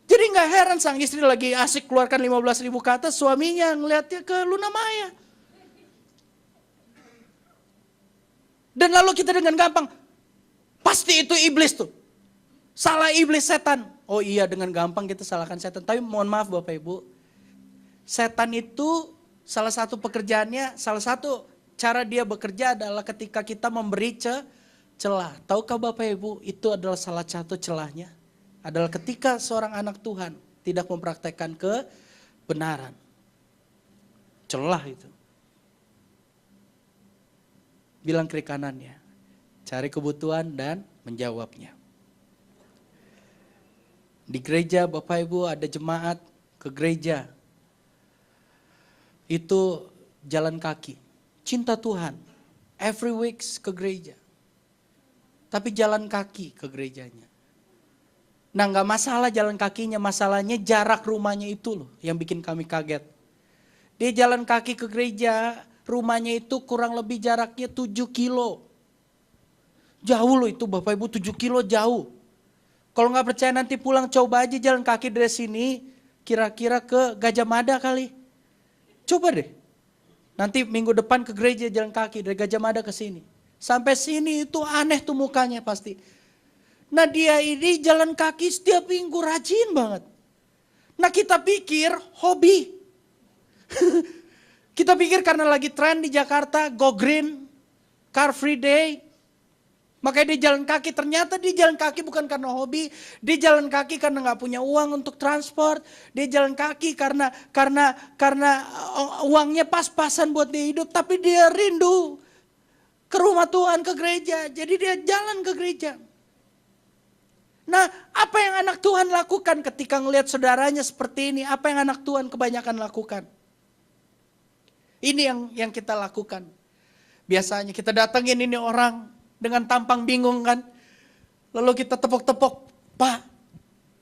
A: Jadi gak heran sang istri lagi asik keluarkan 15.000 kata, suaminya ngeliatnya ke Luna Maya. Dan lalu kita dengan gampang, pasti itu iblis tuh. Salah iblis, setan. Oh iya, dengan gampang kita salahkan setan. Tapi mohon maaf Bapak Ibu, setan itu salah satu pekerjaannya, salah satu cara dia bekerja adalah ketika kita memberi celah. Tahukah Bapak Ibu, itu adalah salah satu celahnya. Adalah ketika seorang anak Tuhan tidak mempraktekkan kebenaran. Celah itu. Bilang kiri kanannya, cari kebutuhan dan menjawabnya. Di gereja Bapak Ibu ada jemaat ke gereja. Itu jalan kaki, cinta Tuhan, every week ke gereja. Tapi jalan kaki ke gerejanya. Nah gak masalah jalan kakinya, masalahnya jarak rumahnya itu loh yang bikin kami kaget. Dia jalan kaki ke gereja, rumahnya itu kurang lebih jaraknya 7 kilo. Jauh loh itu Bapak Ibu, 7 kilo jauh. Kalau gak percaya nanti pulang coba aja jalan kaki dari sini, kira-kira ke Gajah Mada kali. Coba deh, nanti minggu depan ke gereja jalan kaki dari Gajah Mada ke sini. Sampai sini itu aneh tuh mukanya pasti. Nah dia ini jalan kaki setiap minggu rajin banget. Nah kita pikir hobi. Kita pikir karena lagi tren di Jakarta, go green, car free day. Makanya dia jalan kaki, ternyata dia jalan kaki bukan karena hobi. Dia jalan kaki karena gak punya uang untuk transport. Dia jalan kaki karena uangnya pas-pasan buat dia hidup. Tapi dia rindu ke rumah Tuhan, ke gereja. Jadi dia jalan ke gereja. Nah, apa yang anak Tuhan lakukan ketika ngelihat saudaranya seperti ini? Apa yang anak Tuhan kebanyakan lakukan? Ini yang kita lakukan. Biasanya kita datangin ini orang dengan tampang bingung kan. Lalu kita tepok-tepok, Pak,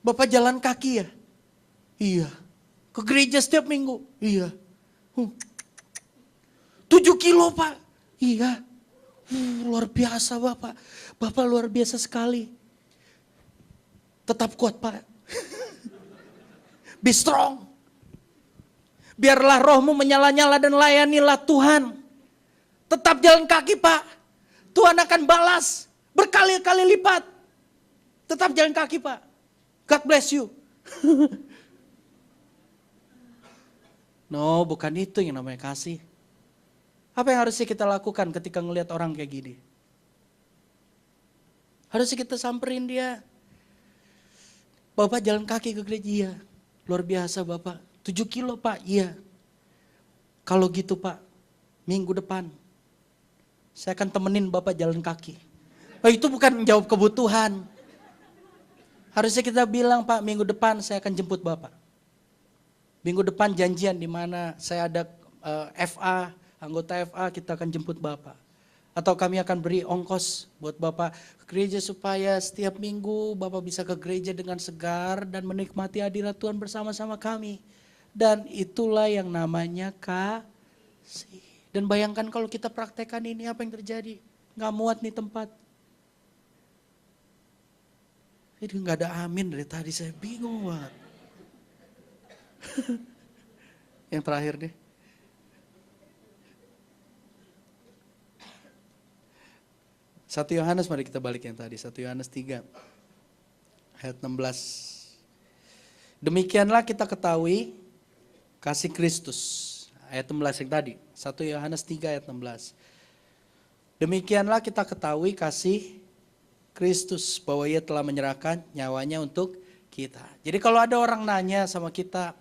A: Bapak jalan kaki ya? Iya. Ke gereja setiap minggu? Iya. 7 kilo Pak? Iya. Luar biasa Bapak. Bapak luar biasa sekali. Tetap kuat Pak. Be strong. Biarlah rohmu menyala-nyala dan layanilah Tuhan. Tetap jalan kaki Pak. Tuhan akan balas berkali-kali lipat. Tetap jalan kaki Pak. God bless you. No, bukan itu yang namanya kasih. Apa yang harusnya kita lakukan ketika ngelihat orang kayak gini? Harusnya kita samperin dia. Bapak jalan kaki ke gereja, iya. Luar biasa Bapak. 7 kilo Pak, iya. Kalau gitu Pak, minggu depan saya akan temenin Bapak jalan kaki. Oh, itu bukan menjawab kebutuhan. Harusnya kita bilang Pak, minggu depan saya akan jemput Bapak. Minggu depan janjian di mana saya ada FA, anggota FA, kita akan jemput Bapak. Atau kami akan beri ongkos buat Bapak ke gereja supaya setiap minggu Bapak bisa ke gereja dengan segar dan menikmati hadirat Tuhan bersama-sama kami. Dan itulah yang namanya kasih. Dan bayangkan kalau kita praktekkan ini, apa yang terjadi? Gak muat nih tempat. Jadi gak ada amin dari tadi, saya bingung banget. Yang terakhir deh. Satu Yohanes, mari kita balik yang tadi. 1 Yohanes 3 ayat 16. Demikianlah kita ketahui kasih Kristus. Ayat 16 yang tadi. 1 Yohanes 3 ayat 16. Demikianlah kita ketahui kasih Kristus, bahwa ia telah menyerahkan nyawanya untuk kita. Jadi kalau ada orang nanya sama kita,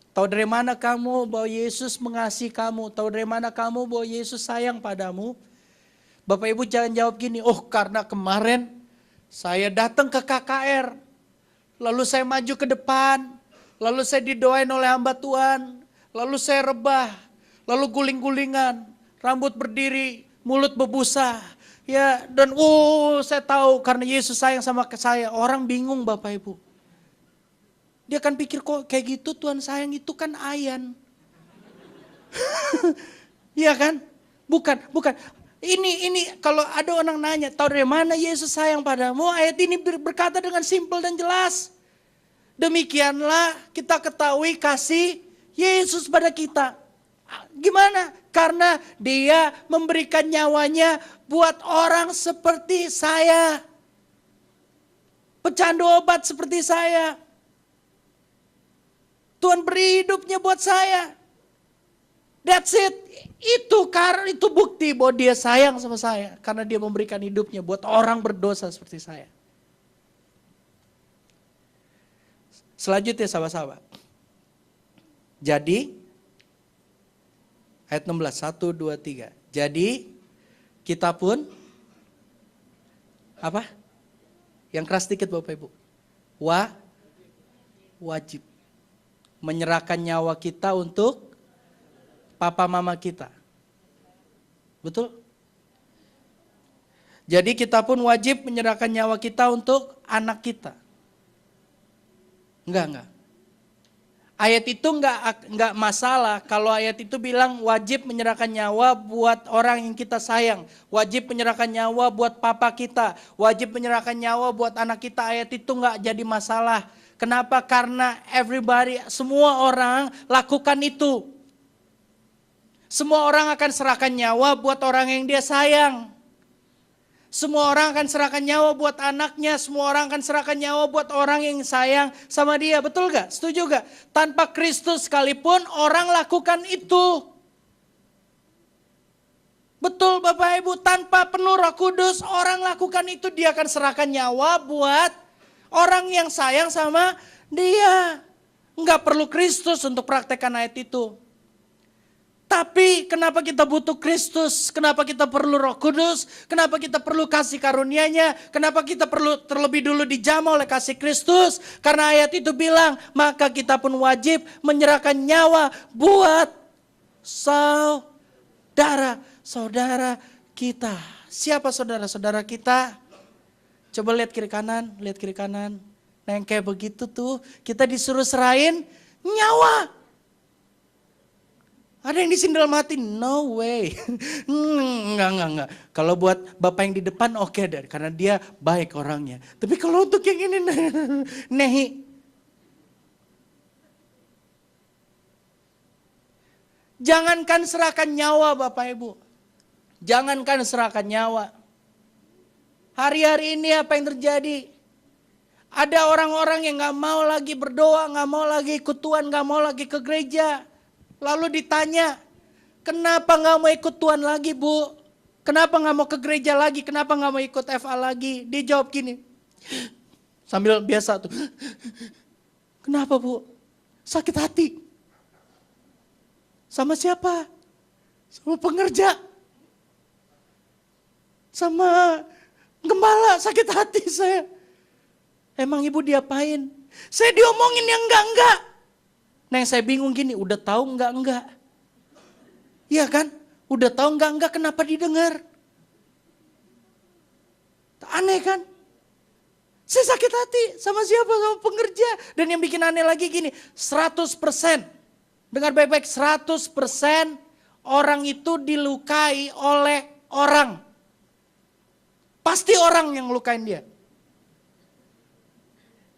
A: tahu dari mana kamu bahwa Yesus mengasihi kamu? Tahu dari mana kamu bahwa Yesus sayang padamu? Bapak Ibu jangan jawab gini, oh karena kemarin saya datang ke KKR, lalu saya maju ke depan, lalu saya didoain oleh hamba Tuhan, lalu saya rebah, lalu guling-gulingan, rambut berdiri, mulut berbusa. Ya, dan saya tahu karena Yesus sayang sama saya. Orang bingung Bapak Ibu. Dia akan pikir kok kayak gitu Tuhan sayang, itu kan ayan. Iya kan? Bukan. Ini kalau ada orang nanya, tahu dari mana Yesus sayang padamu? Ayat ini berkata dengan simpel dan jelas. Demikianlah kita ketahui kasih Yesus pada kita. Gimana? Karena dia memberikan nyawanya buat orang seperti saya. Pecandu obat seperti saya. Tuhan beri hidupnya buat saya. That's it. Itu bukti bahwa dia sayang sama saya. Karena dia memberikan hidupnya buat orang berdosa seperti saya. Selanjutnya sahabat-sahabat. Jadi, ayat 16, 1, 2, 3. Jadi, kita pun, apa? Yang keras dikit Bapak Ibu. Wajib. Menyerahkan nyawa kita untuk papa mama kita. Betul? Jadi kita pun wajib menyerahkan nyawa kita untuk anak kita. Enggak. Ayat itu enggak masalah kalau ayat itu bilang wajib menyerahkan nyawa buat orang yang kita sayang. Wajib menyerahkan nyawa buat papa kita. Wajib menyerahkan nyawa buat anak kita. Ayat itu enggak jadi masalah. Kenapa? Karena semua orang lakukan itu. Semua orang akan serahkan nyawa buat orang yang dia sayang. Semua orang akan serahkan nyawa buat anaknya. Semua orang akan serahkan nyawa buat orang yang sayang sama dia. Betul gak? Setuju gak? Tanpa Kristus sekalipun orang lakukan itu. Betul Bapak Ibu, tanpa penuh Roh Kudus orang lakukan itu. Dia akan serahkan nyawa buat orang yang sayang sama dia. Enggak perlu Kristus untuk praktekkan ayat itu. Tapi kenapa kita butuh Kristus? Kenapa kita perlu Roh Kudus? Kenapa kita perlu kasih karunia-Nya? Kenapa kita perlu terlebih dulu dijamah oleh kasih Kristus? Karena ayat itu bilang, maka kita pun wajib menyerahkan nyawa buat saudara-saudara kita. Siapa saudara-saudara kita? Coba lihat kiri kanan. Nah yang kayak begitu tuh, kita disuruh serahin nyawa. Ada yang disindel mati, no way. Enggak. Kalau buat bapak yang di depan oke deh, karena dia baik orangnya. Tapi kalau untuk yang ini, nehi. Jangankan serahkan nyawa Bapak Ibu. Jangankan serahkan nyawa. Hari-hari ini apa yang terjadi? Ada orang-orang yang gak mau lagi berdoa, gak mau lagi ikut Tuhan, gak mau lagi ke gereja. Lalu ditanya, kenapa gak mau ikut Tuhan lagi Bu? Kenapa gak mau ke gereja lagi? Kenapa gak mau ikut FA lagi? Dia jawab gini, sambil biasa tuh. Kenapa Bu? Sakit hati. Sama siapa? Sama pengerja. Sama gembala, sakit hati saya. Emang ibu diapain? Saya diomongin yang enggak. Nah yang saya bingung gini, udah tahu enggak. Iya kan? Udah tahu enggak, kenapa didengar? Aneh kan? Saya sakit hati sama siapa? Sama pengerja. Dan yang bikin aneh lagi gini, 100%. Dengar baik-baik, 100% orang itu dilukai oleh orang. Pasti orang yang ngelukain dia.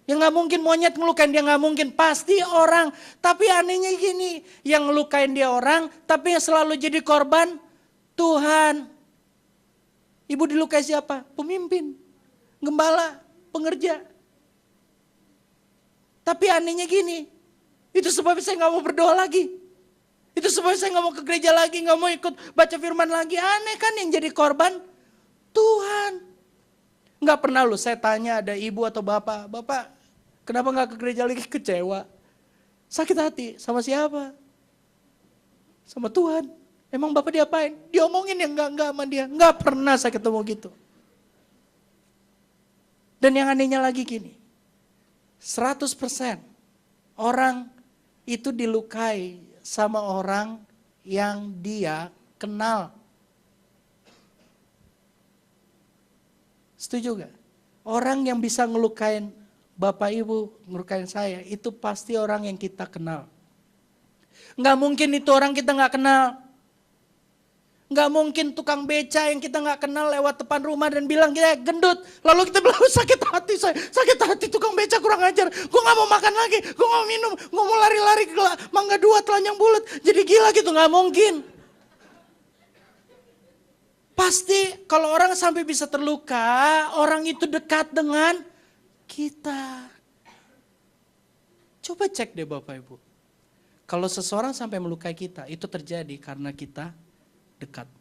A: Ya gak mungkin monyet ngelukain dia, gak mungkin. Pasti orang. Tapi anehnya gini, yang ngelukain dia orang, tapi yang selalu jadi korban, Tuhan. Ibu dilukai siapa? Pemimpin, gembala, pengerja. Tapi anehnya gini, itu sebabnya saya gak mau berdoa lagi. Itu sebabnya saya gak mau ke gereja lagi, gak mau ikut baca firman lagi. Aneh kan yang jadi korban? Tuhan. Gak pernah loh saya tanya ada ibu atau bapak, Bapak kenapa gak ke gereja lagi? Kecewa. Sakit hati, sama siapa? Sama Tuhan. Emang Bapak diapain? Diomongin yang enggak sama dia. Gak pernah saya ketemu gitu. Dan yang anehnya lagi gini, 100% orang itu dilukai sama orang yang dia kenal. Setuju gak? Orang yang bisa ngelukain Bapak Ibu, ngelukain saya, itu pasti orang yang kita kenal. Gak mungkin itu orang kita gak kenal. Gak mungkin tukang beca yang kita gak kenal lewat depan rumah dan bilang kita gendut. Lalu kita bilang sakit hati saya, sakit hati tukang beca kurang ajar. Gue gak mau makan lagi, gue gak mau minum, gue mau lari-lari ke Mangga 2 telanjang bulat. Jadi gila gitu, gak mungkin. Pasti kalau orang sampai bisa terluka, orang itu dekat dengan kita. Coba cek deh Bapak Ibu. Kalau seseorang sampai melukai kita, itu terjadi karena kita dekat.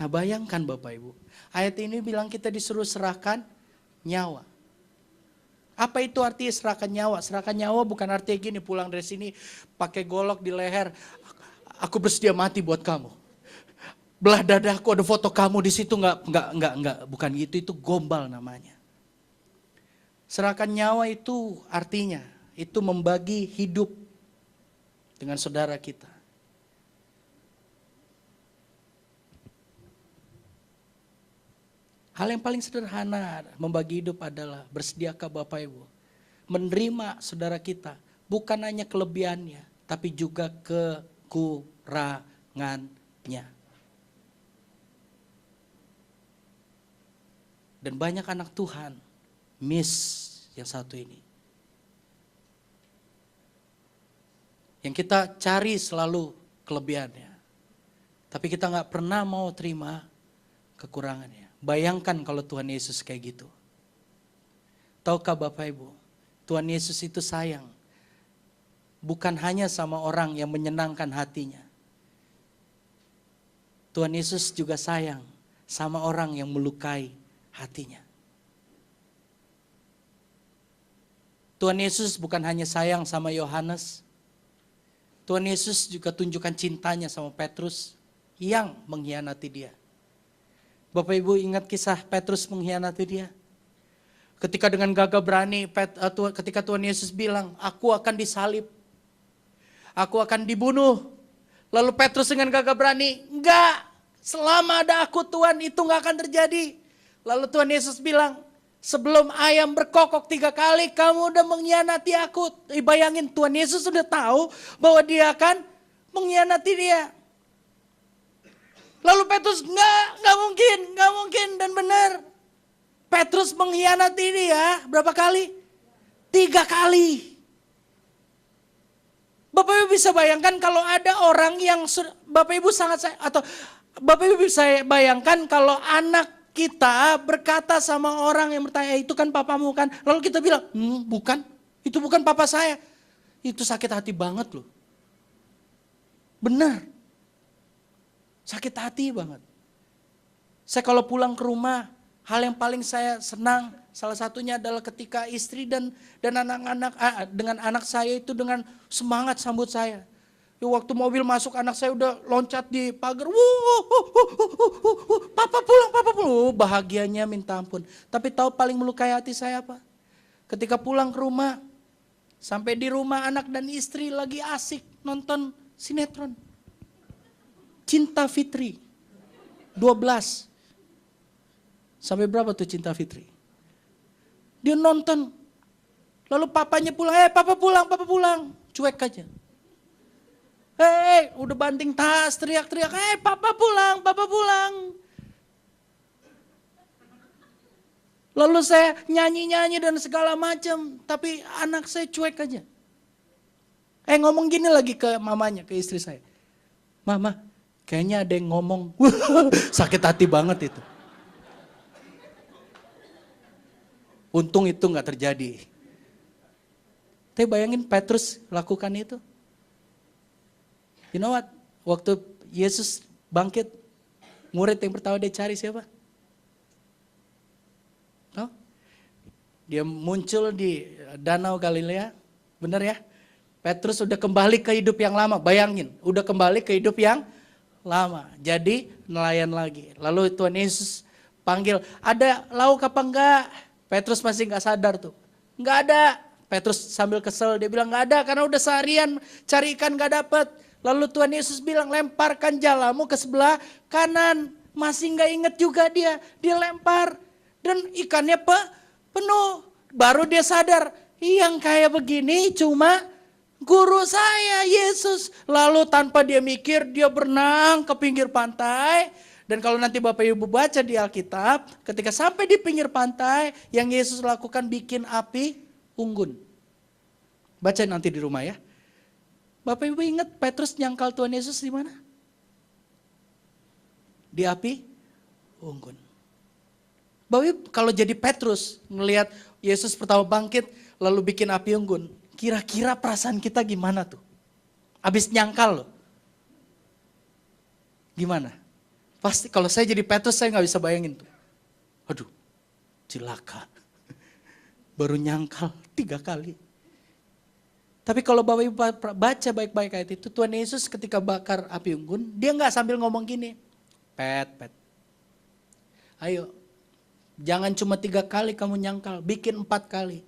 A: Nah bayangkan Bapak Ibu, ayat ini bilang kita disuruh serahkan nyawa. Apa itu artinya serahkan nyawa? Serahkan nyawa bukan artinya gini, pulang dari sini pakai golok di leher, aku bersedia mati buat kamu. Belah dadaku ada foto kamu di situ, enggak, bukan gitu, itu gombal namanya. Serahkan nyawa itu artinya itu membagi hidup dengan saudara kita. Hal yang paling sederhana membagi hidup adalah bersediakah Bapak Ibu menerima saudara kita, bukan hanya kelebihannya, tapi juga kekurangannya. Dan banyak anak Tuhan miss yang satu ini. Yang kita cari selalu kelebihannya. Tapi kita gak pernah mau terima kekurangannya. Bayangkan kalau Tuhan Yesus kayak gitu. Tahukah Bapak Ibu, Tuhan Yesus itu sayang. Bukan hanya sama orang yang menyenangkan hatinya. Tuhan Yesus juga sayang sama orang yang melukai hatinya. Tuhan Yesus bukan hanya sayang sama Yohanes. Tuhan Yesus juga tunjukkan cintanya sama Petrus yang mengkhianati dia. Bapak Ibu ingat kisah Petrus mengkhianati dia? Ketika dengan gagah berani, ketika Tuhan Yesus bilang, aku akan disalib. Aku akan dibunuh. Lalu Petrus dengan gagah berani, enggak, selama ada aku Tuhan itu enggak akan terjadi. Lalu Tuhan Yesus bilang, sebelum ayam berkokok 3 kali kamu udah mengkhianati aku. Bayangin Tuhan Yesus sudah tahu bahwa dia akan mengkhianati dia. Lalu Petrus, nggak mungkin dan benar. Petrus mengkhianati dia berapa kali? 3 kali. Bapak Ibu bisa bayangkan kalau ada orang yang Bapak Ibu Bapak Ibu bisa bayangkan kalau anak kita berkata sama orang yang bertanya, itu kan papamu kan? Lalu kita bilang, bukan, itu bukan papa saya. Itu sakit hati banget loh. Benar. Sakit hati banget. Saya kalau pulang ke rumah, hal yang paling saya senang, salah satunya adalah ketika istri dan anak-anak, dengan anak saya itu dengan semangat sambut saya. Waktu mobil masuk anak saya udah loncat di pagar. Papa pulang. Bahagianya minta ampun. Tapi tahu paling melukai hati saya apa? Ketika pulang ke rumah. Sampai di rumah anak dan istri lagi asik nonton sinetron. Cinta Fitri. 12. Sampai berapa tuh Cinta Fitri? Dia nonton. Lalu papanya pulang. Papa pulang. Cuek aja. Udah banting tas, teriak-teriak, papa pulang. Lalu saya nyanyi-nyanyi dan segala macam, tapi anak saya cuek aja. Ngomong gini lagi ke mamanya, ke istri saya. Mama, kayaknya ada yang ngomong. Sakit hati banget itu. Untung itu gak terjadi. Tapi bayangin Petrus lakukan itu. You know what? Waktu Yesus bangkit, murid yang pertama dia cari siapa? Oh? Dia muncul di Danau Galilea, benar ya? Petrus udah kembali ke hidup yang lama, bayangin, udah kembali ke hidup yang lama. Jadi nelayan lagi. Lalu Tuhan Yesus panggil, ada lauk apa enggak? Petrus masih enggak sadar tuh. Enggak ada. Petrus sambil kesel, dia bilang enggak ada karena udah seharian cari ikan enggak dapet. Lalu Tuhan Yesus bilang, lemparkan jalamu ke sebelah kanan. Masih gak inget juga dia lempar. Dan ikannya penuh. Baru dia sadar, yang kayak begini cuma guru saya, Yesus. Lalu tanpa dia mikir, dia berenang ke pinggir pantai. Dan kalau nanti Bapak Ibu baca di Alkitab, ketika sampai di pinggir pantai, yang Yesus lakukan bikin api unggun. Baca nanti di rumah ya. Bapak Ibu ingat Petrus nyangkal Tuhan Yesus di mana? Di api unggun. Bapak Ibu kalau jadi Petrus ngelihat Yesus pertama bangkit lalu bikin api unggun, kira-kira perasaan kita gimana tuh? Abis nyangkal loh. Gimana? Pasti kalau saya jadi Petrus saya nggak bisa bayangin tuh. Aduh, cilaka. Baru nyangkal 3 kali. Tapi kalau Bapak Ibu baca baik-baik ayat itu, Tuhan Yesus ketika bakar api unggun, dia nggak sambil ngomong gini, Pet, ayo, jangan cuma 3 kali kamu nyangkal, bikin 4 kali.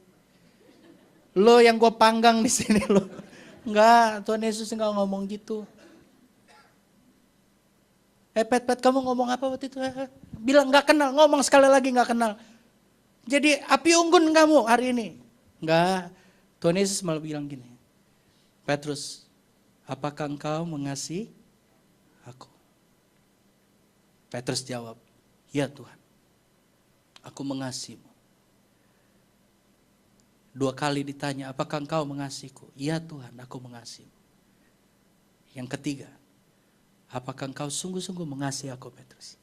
A: Lo yang gue panggang di sini lo. Enggak, Tuhan Yesus nggak ngomong gitu. Pet, kamu ngomong apa waktu itu? Bilang nggak kenal, ngomong sekali lagi nggak kenal. Jadi api unggun kamu hari ini. Enggak. Tuhan Yesus malah bilang gini, Petrus, apakah engkau mengasihi aku? Petrus jawab, ya Tuhan, aku mengasihimu. 2 kali ditanya, apakah engkau mengasihiku? Ya Tuhan, aku mengasihimu. Yang ketiga, apakah engkau sungguh-sungguh mengasihi aku, Petrus?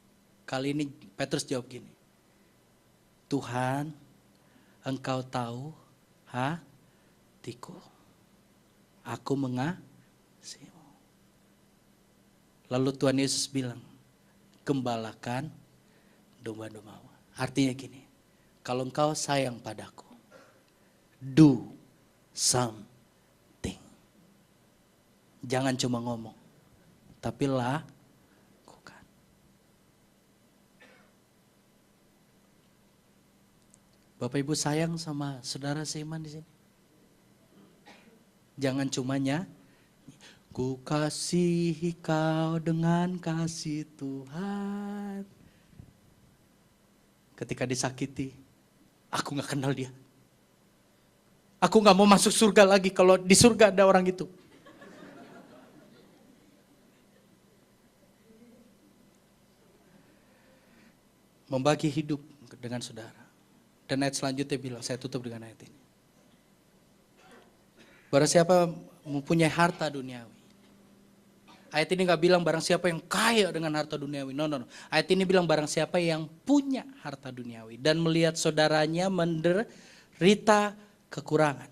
A: Kali ini Petrus jawab gini, Tuhan, engkau tahu hatiku. Aku mengasihimu. Lalu Tuhan Yesus bilang, gembalakan domba-dombamu. Artinya gini, kalau engkau sayang padaku, do something. Jangan cuma ngomong, tapi lakukan. Bapak Ibu sayang sama saudara seiman di sini? Jangan cuma nyanyi, ku kasihi kau dengan kasih Tuhan. Ketika disakiti, aku gak kenal dia. Aku gak mau masuk surga lagi kalau di surga ada orang itu. membagi hidup dengan saudara. Dan ayat selanjutnya bilang, saya tutup dengan ayat ini. Barang siapa mempunyai harta duniawi. Ayat ini gak bilang barang siapa yang kaya dengan harta duniawi. No. Ayat ini bilang barang siapa yang punya harta duniawi. Dan melihat saudaranya menderita kekurangan.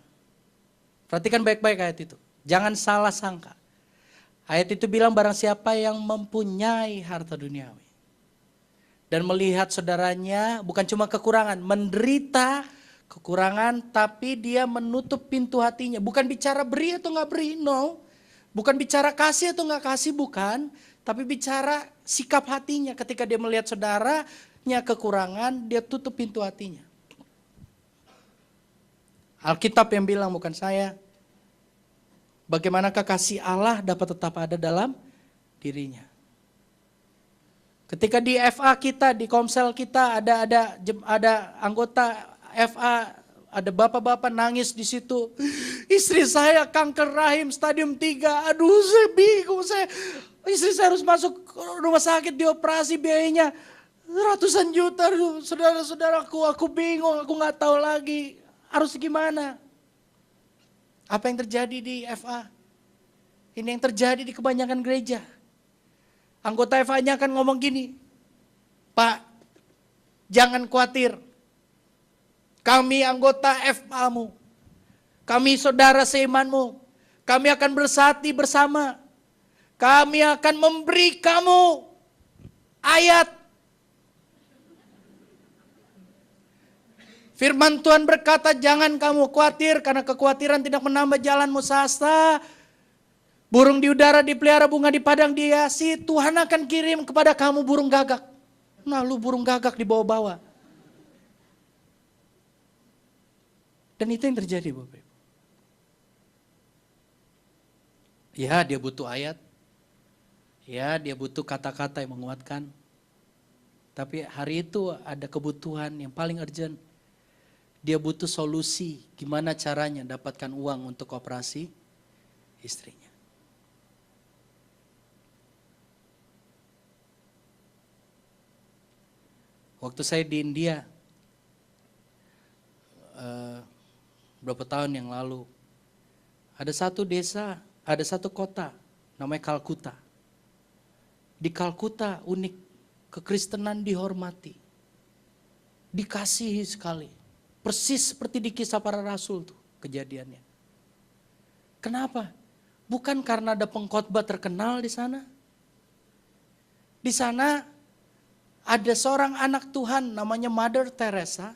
A: Perhatikan baik-baik ayat itu. Jangan salah sangka. Ayat itu bilang barang siapa yang mempunyai harta duniawi. Dan melihat saudaranya bukan cuma kekurangan. Menderita kekurangan tapi dia menutup pintu hatinya. Bukan bicara beri atau gak beri, no. Bukan bicara kasih atau gak kasih, bukan. Tapi bicara sikap hatinya ketika dia melihat saudaranya kekurangan, dia tutup pintu hatinya. Alkitab yang bilang, bukan saya. Bagaimanakah kasih Allah dapat tetap ada dalam dirinya. Ketika di FA kita, di komsel kita ada anggota FA, ada bapak-bapak nangis di situ. Istri saya kanker rahim stadium 3. Aduh, saya bingung. Istri saya harus masuk rumah sakit, dioperasi, biayanya ratusan juta. Saudara-saudaraku, aku bingung, aku gak tahu lagi harus gimana. Apa yang terjadi di FA? Ini yang terjadi di kebanyakan gereja. Anggota FA-nya akan ngomong gini, Pak, jangan khawatir. Kami anggota FA-mu. Kami saudara seimanmu. Kami akan bersati bersama. Kami akan memberi kamu ayat. Firman Tuhan berkata, jangan kamu khawatir karena kekhawatiran tidak menambah jalanmu sasta. Burung di udara dipelihara, bunga di padang dihiasi. Tuhan akan kirim kepada kamu burung gagak. Nah, lu burung gagak dibawa-bawa. Dan itu yang terjadi, Bapak Ibu. Ya, dia butuh ayat. Ya, dia butuh kata-kata yang menguatkan. Tapi hari itu ada kebutuhan yang paling urgent. Dia butuh solusi gimana caranya dapatkan uang untuk operasi istrinya. Waktu saya di India, beberapa tahun yang lalu, ada satu desa, ada satu kota, namanya Kalkuta. Di Kalkuta unik, kekristenan dihormati, dikasihi sekali. Persis seperti di Kisah Para Rasul tuh kejadiannya. Kenapa? Bukan karena ada pengkhotbah terkenal di sana. Di sana ada seorang anak Tuhan namanya Mother Teresa.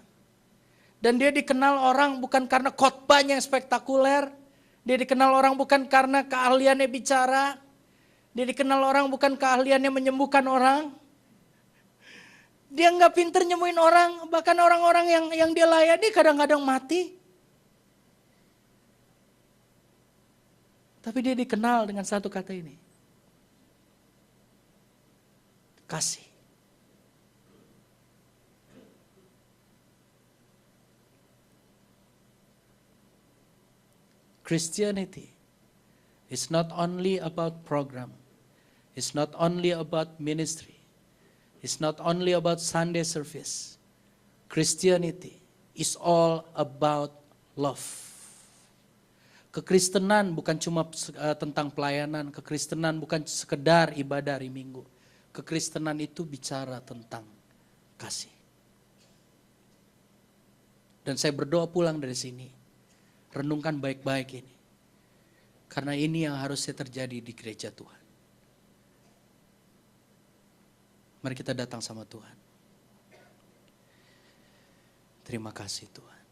A: Dan dia dikenal orang bukan karena khotbahnya yang spektakuler. Dia dikenal orang bukan karena keahliannya bicara. Dia dikenal orang bukan keahliannya menyembuhkan orang. Dia nggak pinter nyembuhin orang. Bahkan orang-orang yang dia layani kadang-kadang mati. Tapi dia dikenal dengan satu kata ini. Kasih. Christianity is not only about program. It's not only about ministry. It's not only about Sunday service. Christianity is all about love. Kekristenan bukan cuma tentang pelayanan. Kekristenan bukan sekedar ibadah hari Minggu. Kekristenan itu bicara tentang kasih. Dan saya berdoa pulang dari sini. Renungkan baik-baik ini. Karena ini yang harusnya terjadi di gereja Tuhan. Mari kita datang sama Tuhan. Terima kasih Tuhan.